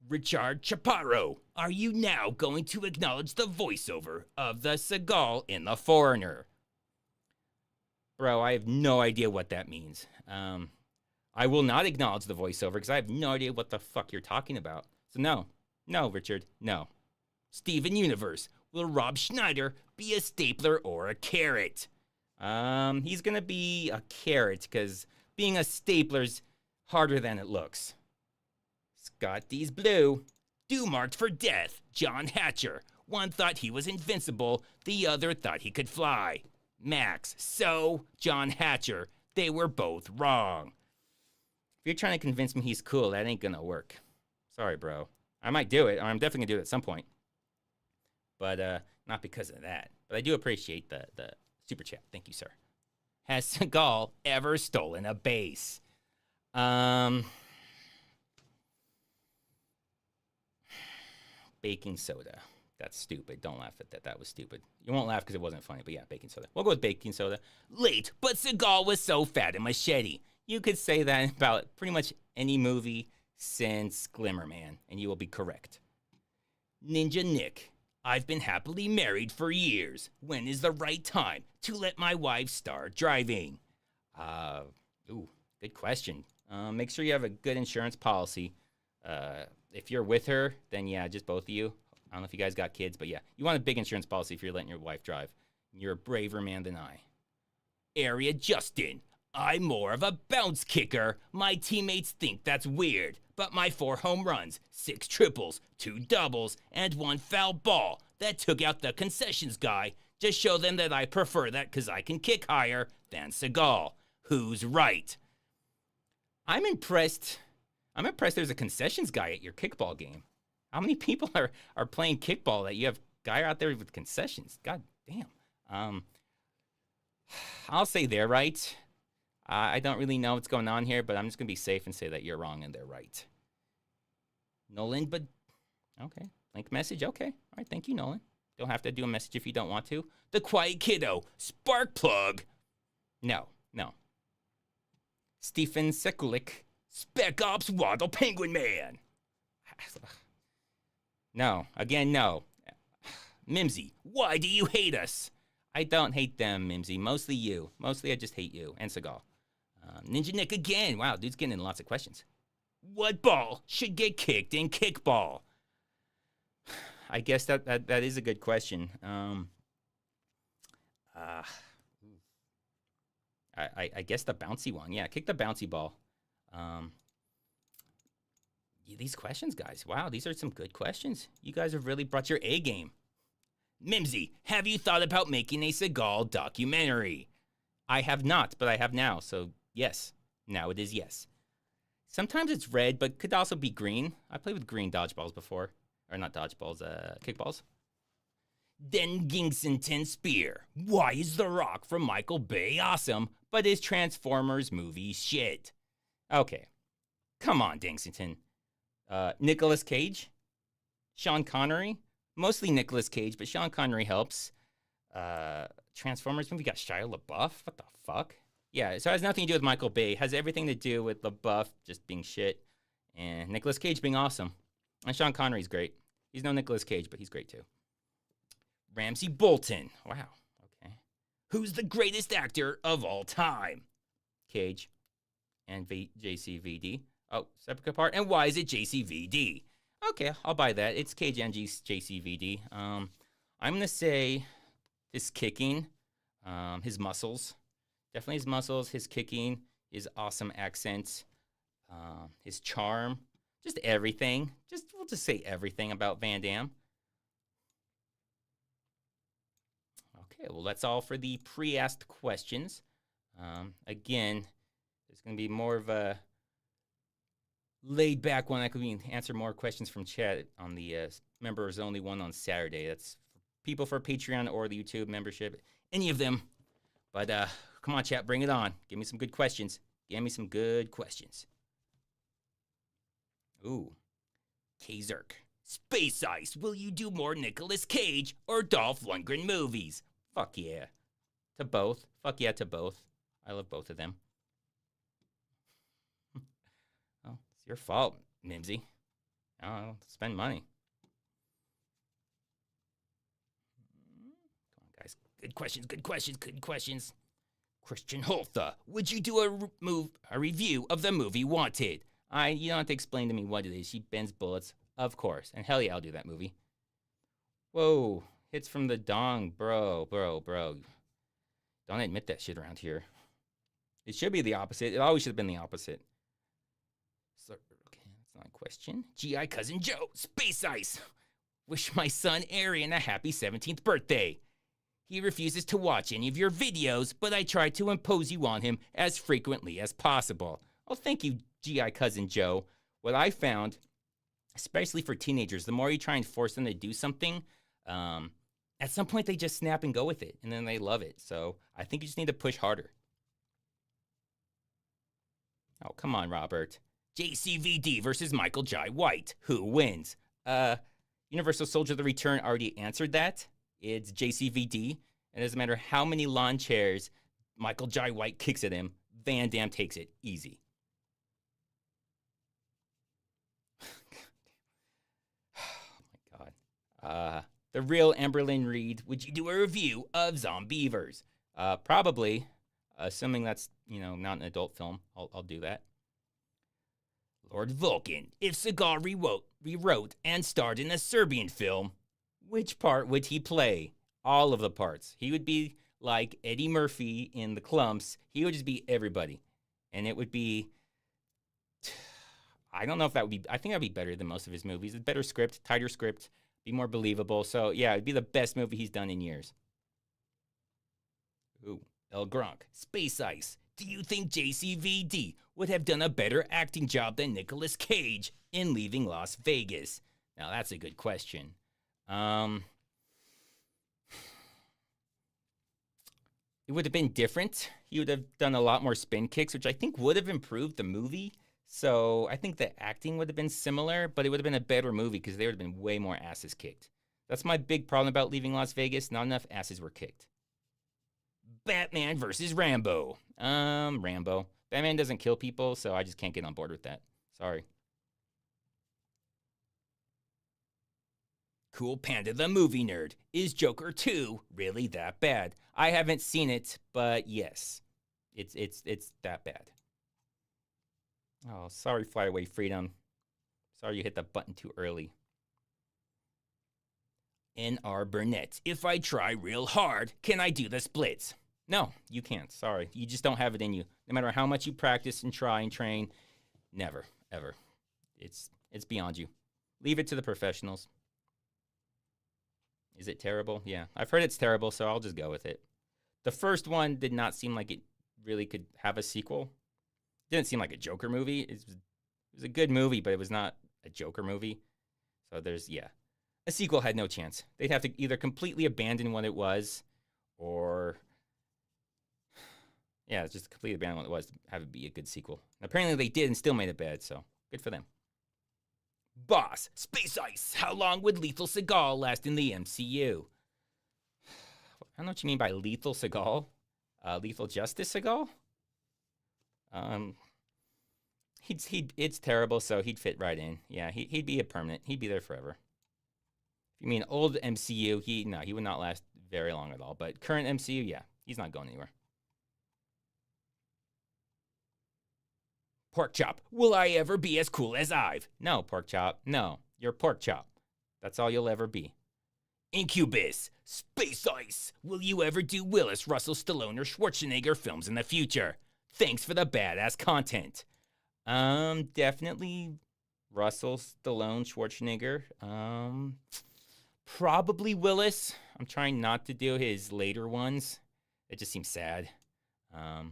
Richard Chaparro, are you now going to acknowledge the voiceover of the Seagal in The Foreigner? Bro, I have no idea what that means. I will not acknowledge the voiceover because I have no idea what the fuck you're talking about. So no, Richard, no. Steven Universe, will Rob Schneider be a stapler or a carrot? He's gonna be a carrot because being a stapler's harder than it looks. Scotty's Blue. Due marked for death. John Hatcher. One thought he was invincible. The other thought he could fly. Max. So, John Hatcher. They were both wrong. If you're trying to convince me he's cool, that ain't gonna work. Sorry, bro. I might do it. I'm definitely gonna do it at some point. But, not because of that. But I do appreciate the super chat. Thank you, sir. Has Seagal ever stolen a base? Baking soda. That's stupid. Don't laugh at that. That was stupid. You won't laugh because it wasn't funny, but yeah, baking soda. We'll go with baking soda. Late, but Seagal was so fat in Machete. You could say that about pretty much any movie since Glimmerman, and you will be correct. Ninja Nick. I've been happily married for years. When is the right time to let my wife start driving? Good question. Make sure you have a good insurance policy. If you're with her, then yeah, just both of you. I don't know if you guys got kids, but yeah, you want a big insurance policy if you're letting your wife drive. You're a braver man than I. Area Justin. I'm more of a bounce kicker. My teammates think that's weird, but my 4 home runs, 6 triples, 2 doubles, and 1 foul ball that took out the concessions guy just show them that I prefer that because I can kick higher than Seagal. Who's right? I'm impressed there's a concessions guy at your kickball game. How many people are playing kickball that you have guy out there with concessions? God damn. I'll say they're right. I don't really know what's going on here, but I'm just going to be safe and say that you're wrong and they're right. Nolan, but okay. Link message, okay. All right, thank you, Nolan. Don't have to do a message if you don't want to. The Quiet Kiddo, spark plug. No. Stephen Sekulik, Spec Ops Waddle Penguin Man. No, again, no. Mimsy, why do you hate us? I don't hate them, Mimsy. Mostly you. Mostly I just hate you and Seagal. Ninja Nick again. Wow, dude's getting in lots of questions. What ball should get kicked in kickball? I guess that is a good question. I guess the bouncy one. Yeah, kick the bouncy ball. These questions, guys. Wow, these are some good questions. You guys have really brought your A game. Mimsy, have you thought about making a Seagal documentary? I have not, but I have now, so yes. Now it is yes. Sometimes it's red, but could also be green. I played with green dodgeballs before. Or not dodgeballs, kickballs. Then Gingsington Spear. Why is The Rock from Michael Bay awesome, but his Transformers movie shit? Okay. Come on, Dingsington. Nicolas Cage? Sean Connery? Mostly Nicolas Cage, but Sean Connery helps. Transformers movie got Shia LaBeouf? What the fuck? Yeah, so it has nothing to do with Michael Bay. It has everything to do with LaBeouf just being shit and Nicolas Cage being awesome. And Sean Connery's great. He's no Nicolas Cage, but he's great too. Ramsey Bolton. Wow. Okay. Who's the greatest actor of all time? Cage and JCVD. Oh, separate part. And why is it JCVD? Okay, I'll buy that. It's Cage and JCVD. I'm going to say his kicking, his muscles. Definitely his muscles, his kicking, his awesome accent, his charm, just everything. We'll just say everything about Van Damme. Okay, well, that's all for the pre-asked questions. Again, there's going to be more of a laid back one. I could answer more questions from chat on the members only one on Saturday. That's for people for Patreon or the YouTube membership, any of them. But come on, chat, bring it on. Give me some good questions. Give me some good questions. Ooh, K-Zerk. Space Ice, will you do more Nicolas Cage or Dolph Lundgren movies? Fuck yeah. To both. Fuck yeah to both. I love both of them. Well, it's your fault, Mimsy. I'll spend money. Come on, guys. Good questions. Christian Holtha, would you do a review of the movie Wanted? You don't have to explain to me what it is. She bends bullets. Of course. And hell yeah, I'll do that movie. Whoa. Hits from the dong. Bro. Don't admit that shit around here. It should be the opposite. It always should have been the opposite. So, okay, that's not a question. G.I. Cousin Joe. Space Ice. Wish my son Arian a happy 17th birthday. He refuses to watch any of your videos, but I try to impose you on him as frequently as possible. Oh, thank you, G.I. Cousin Joe. What I found, especially for teenagers, the more you try and force them to do something, at some point they just snap and go with it, and then they love it. So I think you just need to push harder. Oh, come on, Robert. JCVD versus Michael Jai White. Who wins? Universal Soldier The Return already answered that. It's JCVD. And it doesn't matter how many lawn chairs Michael Jai White kicks at him, Van Damme takes it easy. Oh my God. The real Amberlynn Reed, would you do a review of Zombievers? Probably, assuming that's, not an adult film. I'll do that. Lord Vulcan, if Seagal rewrote and starred in a Serbian film, which part would he play? All of the parts. He would be like Eddie Murphy in The Clumps. He would just be everybody. And it would be, I don't know if that would be, I think that would be better than most of his movies. A better script, tighter script, be more believable. So yeah, it'd be the best movie he's done in years. Ooh, El Gronk, Space Ice. Do you think JCVD would have done a better acting job than Nicolas Cage in Leaving Las Vegas? Now that's a good question. It would have been different. He would have done a lot more spin kicks, which I think would have improved the movie. So I think the acting would have been similar, but it would have been a better movie because there would have been way more asses kicked. That's my big problem about Leaving Las Vegas. Not enough asses were kicked. Batman versus Rambo. Rambo. Batman doesn't kill people, so I just can't get on board with that. Sorry. Cool Panda the Movie Nerd. Is Joker 2 really that bad? I haven't seen it, but yes. It's that bad. Oh, sorry, Flyaway Freedom. Sorry you hit the button too early. N.R. Burnett. If I try real hard, can I do the splits? No, you can't. Sorry. You just don't have it in you. No matter how much you practice and try and train, never, ever. It's beyond you. Leave it to the professionals. Is it terrible? Yeah. I've heard it's terrible, so I'll just go with it. The first one did not seem like it really could have a sequel. It didn't seem like a Joker movie. It was a good movie, but it was not a Joker movie. So there's, yeah. a sequel had no chance. They'd have to either completely abandon what it was, or yeah, just completely abandon what it was to have it be a good sequel. Apparently they did and still made it bad, so good for them. Boss, Space Ice, how long would Lethal Seagal last in the MCU? I don't know what you mean by Lethal Seagal. Lethal Justice Seagal? It's terrible, so he'd fit right in. Yeah, he'd be a permanent. He'd be there forever. If you mean old MCU, he would not last very long at all. But current MCU, yeah, he's not going anywhere. Pork Chop, will I ever be as cool as Ive? No, Pork Chop, no. You're Pork Chop. That's all you'll ever be. Incubus, Space Ice, will you ever do Willis, Russell, Stallone, or Schwarzenegger films in the future? Thanks for the badass content. Definitely Russell, Stallone, Schwarzenegger. Probably Willis. I'm trying not to do his later ones. It just seems sad. I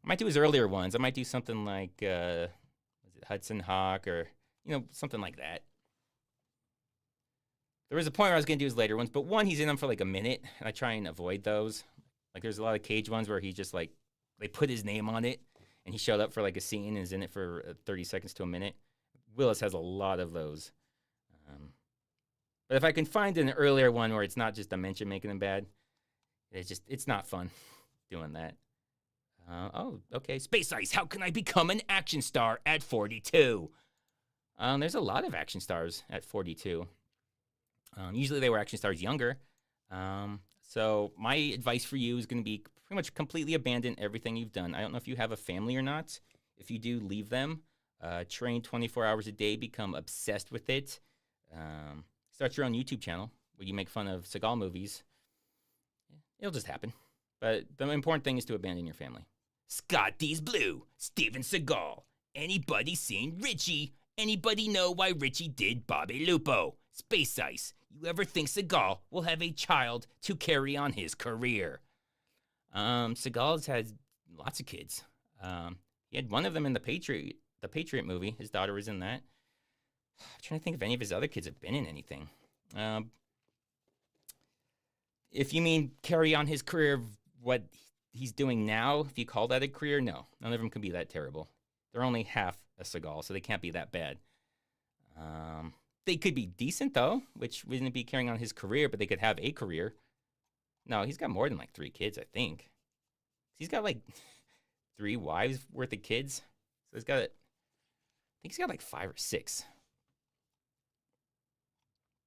might do his earlier ones. I might do something like was it Hudson Hawk, or something like that. There was a point where I was going to do his later ones, but one, he's in them for like a minute, and I try and avoid those. Like there's a lot of Cage ones where he just like, they put his name on it, and he showed up for like a scene and is in it for 30 seconds to a minute. Willis has a lot of those. But if I can find an earlier one where it's not just dementia making them bad, it's not fun doing that. Okay. Space Ice, how can I become an action star at 42? There's a lot of action stars at 42. Usually they were action stars younger. So my advice for you is going to be pretty much completely abandon everything you've done. I don't know if you have a family or not. If you do, leave them. Train 24 hours a day. Become obsessed with it. Start your own YouTube channel where you make fun of Seagal movies. It'll just happen. But the important thing is to abandon your family. Scott D's Blue, Steven Seagal. Anybody seen Richie? Anybody know why Richie did Bobby Lupo? Space Ice, you ever think Seagal will have a child to carry on his career? Seagal's had lots of kids. He had one of them in the Patriot movie. His daughter was in that. I'm trying to think if any of his other kids have been in anything. If you mean carry on his career, what he's doing now, if you call that a career, no. None of them can be that terrible. They're only half a Seagal, so they can't be that bad. They could be decent, though, which wouldn't be carrying on his career, but they could have a career. No, he's got more than like 3 kids, I think. He's got like 3 wives worth of kids. So I think he's got like 5 or 6.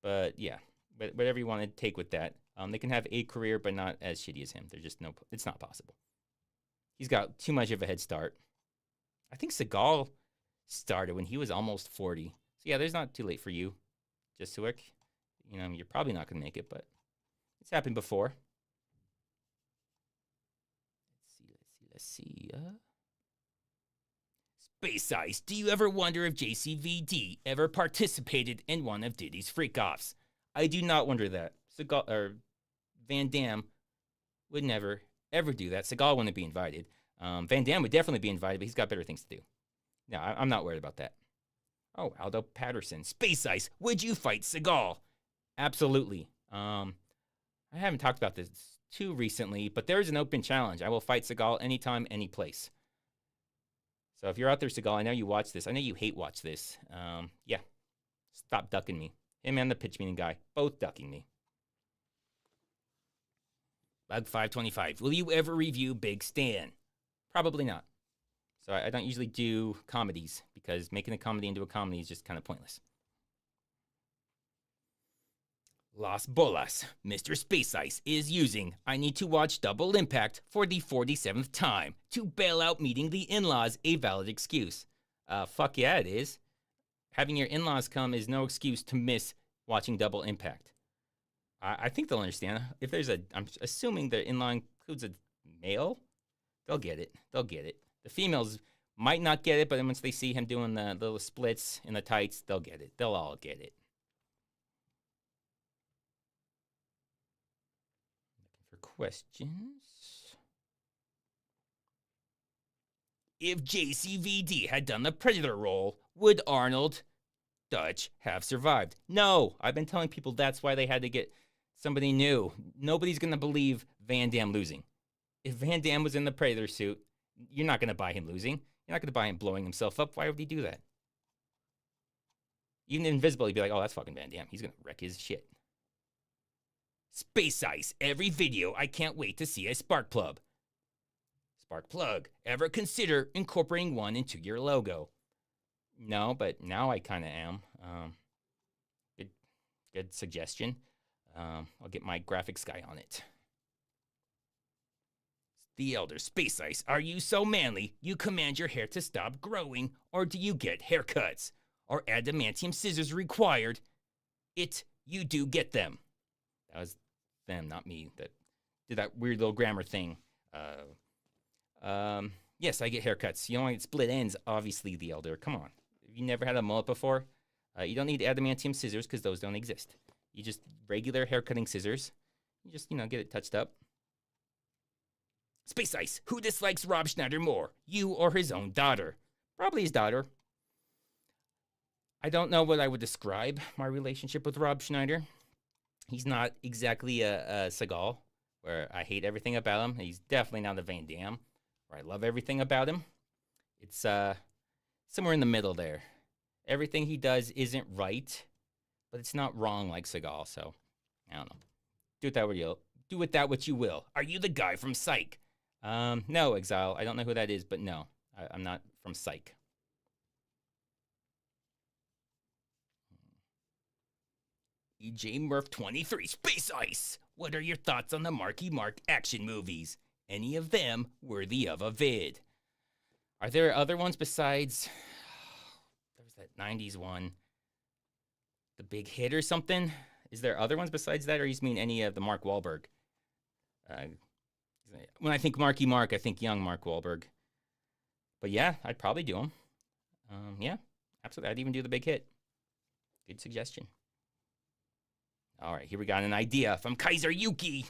But yeah, whatever you want to take with that. They can have a career, but not as shitty as him. It's not possible. He's got too much of a head start. I think Seagal started when he was almost 40. So yeah, there's not too late for you, Jesuik. You're probably not going to make it, but it's happened before. Let's see. Space Ice, do you ever wonder if JCVD ever participated in one of Diddy's freak-offs? I do not wonder that. Seagal or Van Damme would never, ever do that. Seagal wouldn't be invited. Van Damme would definitely be invited, but he's got better things to do. No, I'm not worried about that. Oh, Aldo Patterson. Space Ice, would you fight Seagal? Absolutely. I haven't talked about this too recently, but there is an open challenge. I will fight Seagal anytime, any place. So if you're out there, Seagal, I know you watch this. I know you hate watch this. Yeah, stop ducking me. Him and the pitch meeting guy, both ducking me. Bug 525, will you ever review Big Stan? Probably not. So I don't usually do comedies because making a comedy into a comedy is just kind of pointless. Las Bolas, Mr. Space Ice is using I Need to Watch Double Impact for the 47th time to bail out meeting the in-laws a valid excuse. Fuck yeah, it is. Having your in-laws come is no excuse to miss watching Double Impact. I think they'll understand. If there's I'm assuming the in-law includes a male, they'll get it. They'll get it. The females might not get it, but once they see him doing the little splits in the tights, they'll get it. They'll all get it. Looking for questions. If JCVD had done the Predator role, would Arnold Dutch have survived. No, I've been telling people that's why they had to get somebody new. Nobody's going to believe Van Damme losing. If Van Damme was in the Predator suit, you're not going to buy him losing. You're not going to buy him blowing himself up. Why would he do that? Even Invisible, he'd be like, oh, that's fucking Van Damme. He's going to wreck his shit. Space Ice. Every video, I can't wait to see a spark plug. Spark plug. Ever consider incorporating one into your logo? No, but now I kind of am. Good suggestion. I'll get my graphics guy on it. The Elder. Space Ice. Are you so manly you command your hair to stop growing, or do you get haircuts? Or adamantium scissors required? You do get them. That was them, not me, that did that weird little grammar thing. Yes, I get haircuts. You don't get split ends, obviously, the Elder. Come on. Have you never had a mullet before? You don't need adamantium scissors because those don't exist. You just regular haircutting scissors. You just, get it touched up. Space Ice. Who dislikes Rob Schneider more, you or his own daughter? Probably his daughter. I don't know what I would describe my relationship with Rob Schneider. He's not exactly a Seagal, where I hate everything about him. He's definitely not a Van Damme, where I love everything about him. It's somewhere in the middle there. Everything he does isn't right, but it's not wrong like Seagal, so I don't know. Do with that what you will. Are you the guy from Psych? No, Exile. I don't know who that is, but no, I'm not from Psych. EJ Murph 23, Space Ice. What are your thoughts on the Marky Mark action movies? Any of them worthy of a vid? Are there other ones besides... There was that 90s one. The Big Hit or something? Is there other ones besides that, or you just mean any of the Mark Wahlberg? When I think Marky Mark, I think young Mark Wahlberg. But yeah, I'd probably do them. Yeah, absolutely. I'd even do The Big Hit. Good suggestion. All right, here we got an idea from Kaiser Yuki.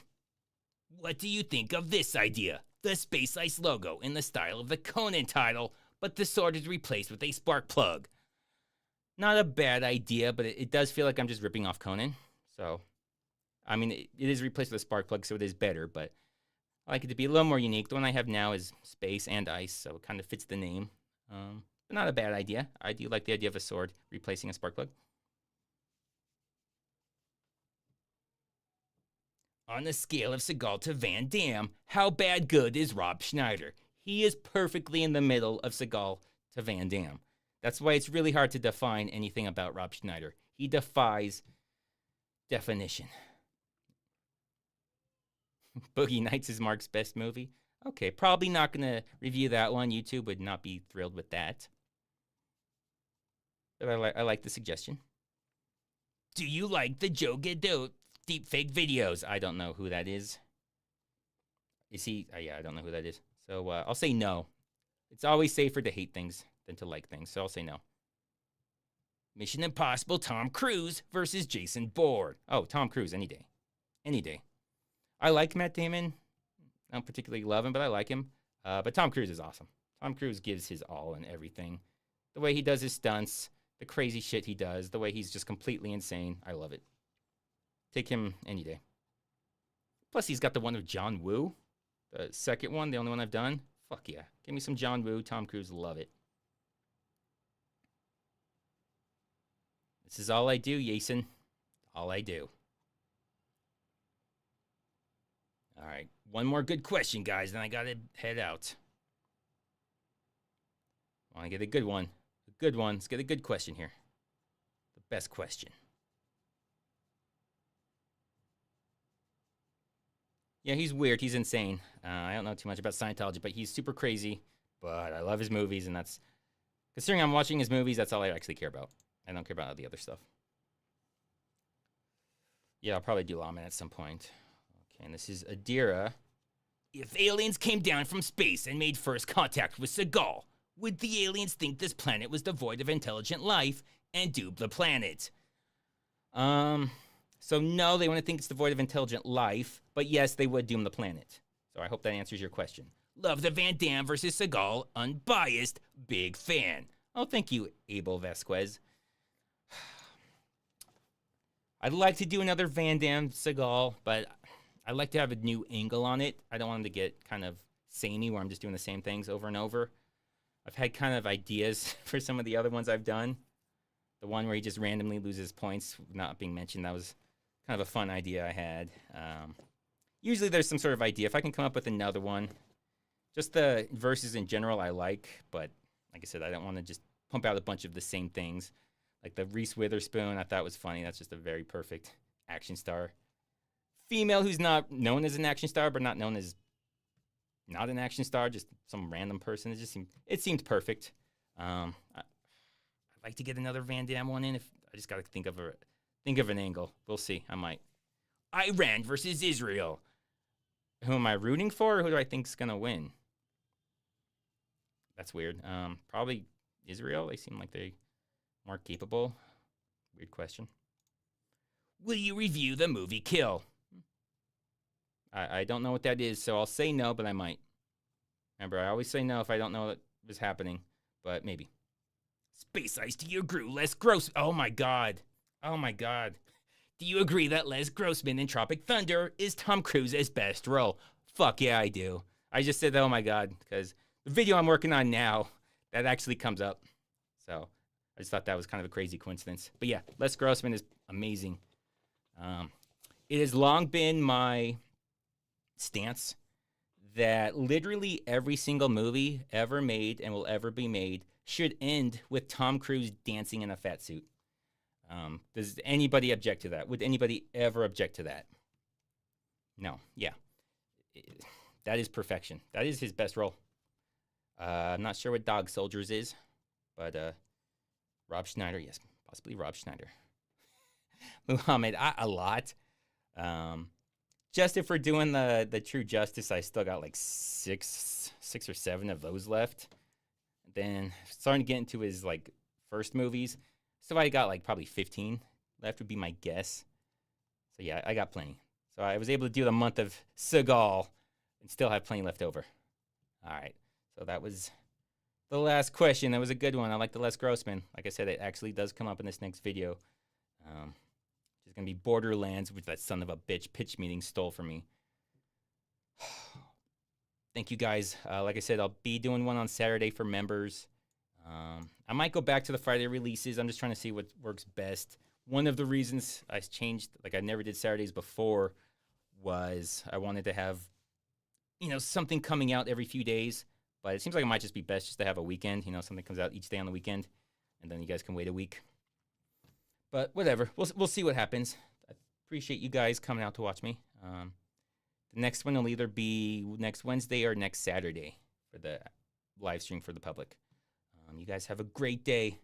What do you think of this idea? The Space Ice logo in the style of the Conan title, but the sword is replaced with a spark plug. Not a bad idea, but it does feel like I'm just ripping off Conan. So, I mean, it is replaced with a spark plug, so it is better, but I like it to be a little more unique. The one I have now is Space and Ice, so it kind of fits the name. But not a bad idea. I do like the idea of a sword replacing a spark plug. On the scale of Seagal to Van Damme, how bad good is Rob Schneider? He is perfectly in the middle of Seagal to Van Damme. That's why it's really hard to define anything about Rob Schneider. He defies definition. Boogie Nights is Mark's best movie? Okay, probably not going to review that one. YouTube would not be thrilled with that. But I like the suggestion. Do you like the Joe Gadot deepfake videos? I don't know who that is. Is he? Yeah, I don't know who that is. So I'll say no. It's always safer to hate things than to like things, so I'll say no. Mission Impossible Tom Cruise versus Jason Bourne. Oh, Tom Cruise, any day. Any day. I like Matt Damon. I don't particularly love him, but I like him. But Tom Cruise is awesome. Tom Cruise gives his all in everything. The way he does his stunts, the crazy shit he does, the way he's just completely insane. I love it. Take him any day. Plus, he's got the one with John Woo. The second one, the only one I've done. Fuck yeah. Give me some John Woo. Tom Cruise, love it. This is all I do, Jason. All I do. All right. One more good question, guys, then I got to head out. I want to get a good one. A good one. Let's get a good question here. The best question. Yeah, he's weird. He's insane. I don't know too much about Scientology, but he's super crazy. But I love his movies, and that's... Considering I'm watching his movies, that's all I actually care about. I don't care about all the other stuff. Yeah, I'll probably do Lawman at some point. Okay, and this is Adira. If aliens came down from space and made first contact with Seagal, would the aliens think this planet was devoid of intelligent life and doom the planet? So no, they wouldn't think it's devoid of intelligent life, but yes, they would doom the planet. So I hope that answers your question. Love the Van Damme versus Seagal, unbiased, big fan. Oh, thank you, Abel Vasquez. I'd like to do another Van Damme Seagal, but I'd like to have a new angle on it. I don't want him to get kind of samey where I'm just doing the same things over and over. I've had kind of ideas for some of the other ones I've done. The one where he just randomly loses points not being mentioned, that was kind of a fun idea I had. Usually there's some sort of idea. If I can come up with another one, just the verses in general I like, but like I said, I don't want to just pump out a bunch of the same things. Like the Reese Witherspoon, I thought was funny. That's just a very perfect action star. Female who's not known as an action star, but not known as not an action star, just some random person. It seemed perfect. I'd like to get another Van Damme one in. If I just got to think of an angle. We'll see. I might. Iran versus Israel. Who am I rooting for? Or who do I think's gonna win? That's weird. Probably Israel. They seem like they more capable. Weird question. Will you review the movie Kill? I don't know what that is, so I'll say no, but I might. Remember, I always say no if I don't know what was happening, but maybe. Space Ice, do you agree Les Gross? Oh my god. Oh my god. Do you agree that Les Grossman in Tropic Thunder is Tom Cruise's best role? Fuck yeah, I do. I just said, oh my god, because the video I'm working on now, that actually comes up. So I just thought that was kind of a crazy coincidence. But yeah, Les Grossman is amazing. It has long been my stance that literally every single movie ever made and will ever be made should end with Tom Cruise dancing in a fat suit. Does anybody object to that? Would anybody ever object to that? No. Yeah. That is perfection. That is his best role. I'm not sure what Dog Soldiers is, but Rob Schneider, yes, possibly Rob Schneider. Muhammad, a lot. Just if we're doing the True Justice, I still got like six or seven of those left. Then starting to get into his like first movies, so I got like probably 15 left would be my guess. So yeah, I got plenty. So I was able to do the month of Seagal and still have plenty left over. All right, so that was the last question. That was a good one. I like the Les Grossman. Like I said, it actually does come up in this next video. It's going to be Borderlands, which that son of a bitch pitch meeting stole from me. Thank you guys. Like I said, I'll be doing one on Saturday for members. I might go back to the Friday releases. I'm just trying to see what works best. One of the reasons I changed, like I never did Saturdays before, was I wanted to have, something coming out every few days. But it seems like it might just be best just to have a weekend. Something comes out each day on the weekend, and then you guys can wait a week. But whatever, we'll see what happens. I appreciate you guys coming out to watch me. The next one will either be next Wednesday or next Saturday for the live stream for the public. You guys have a great day.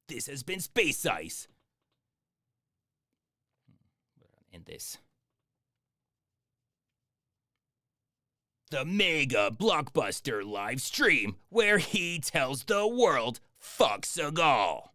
This has been Space Ice. And this. The mega blockbuster live stream where he tells the world, fuck Seagal.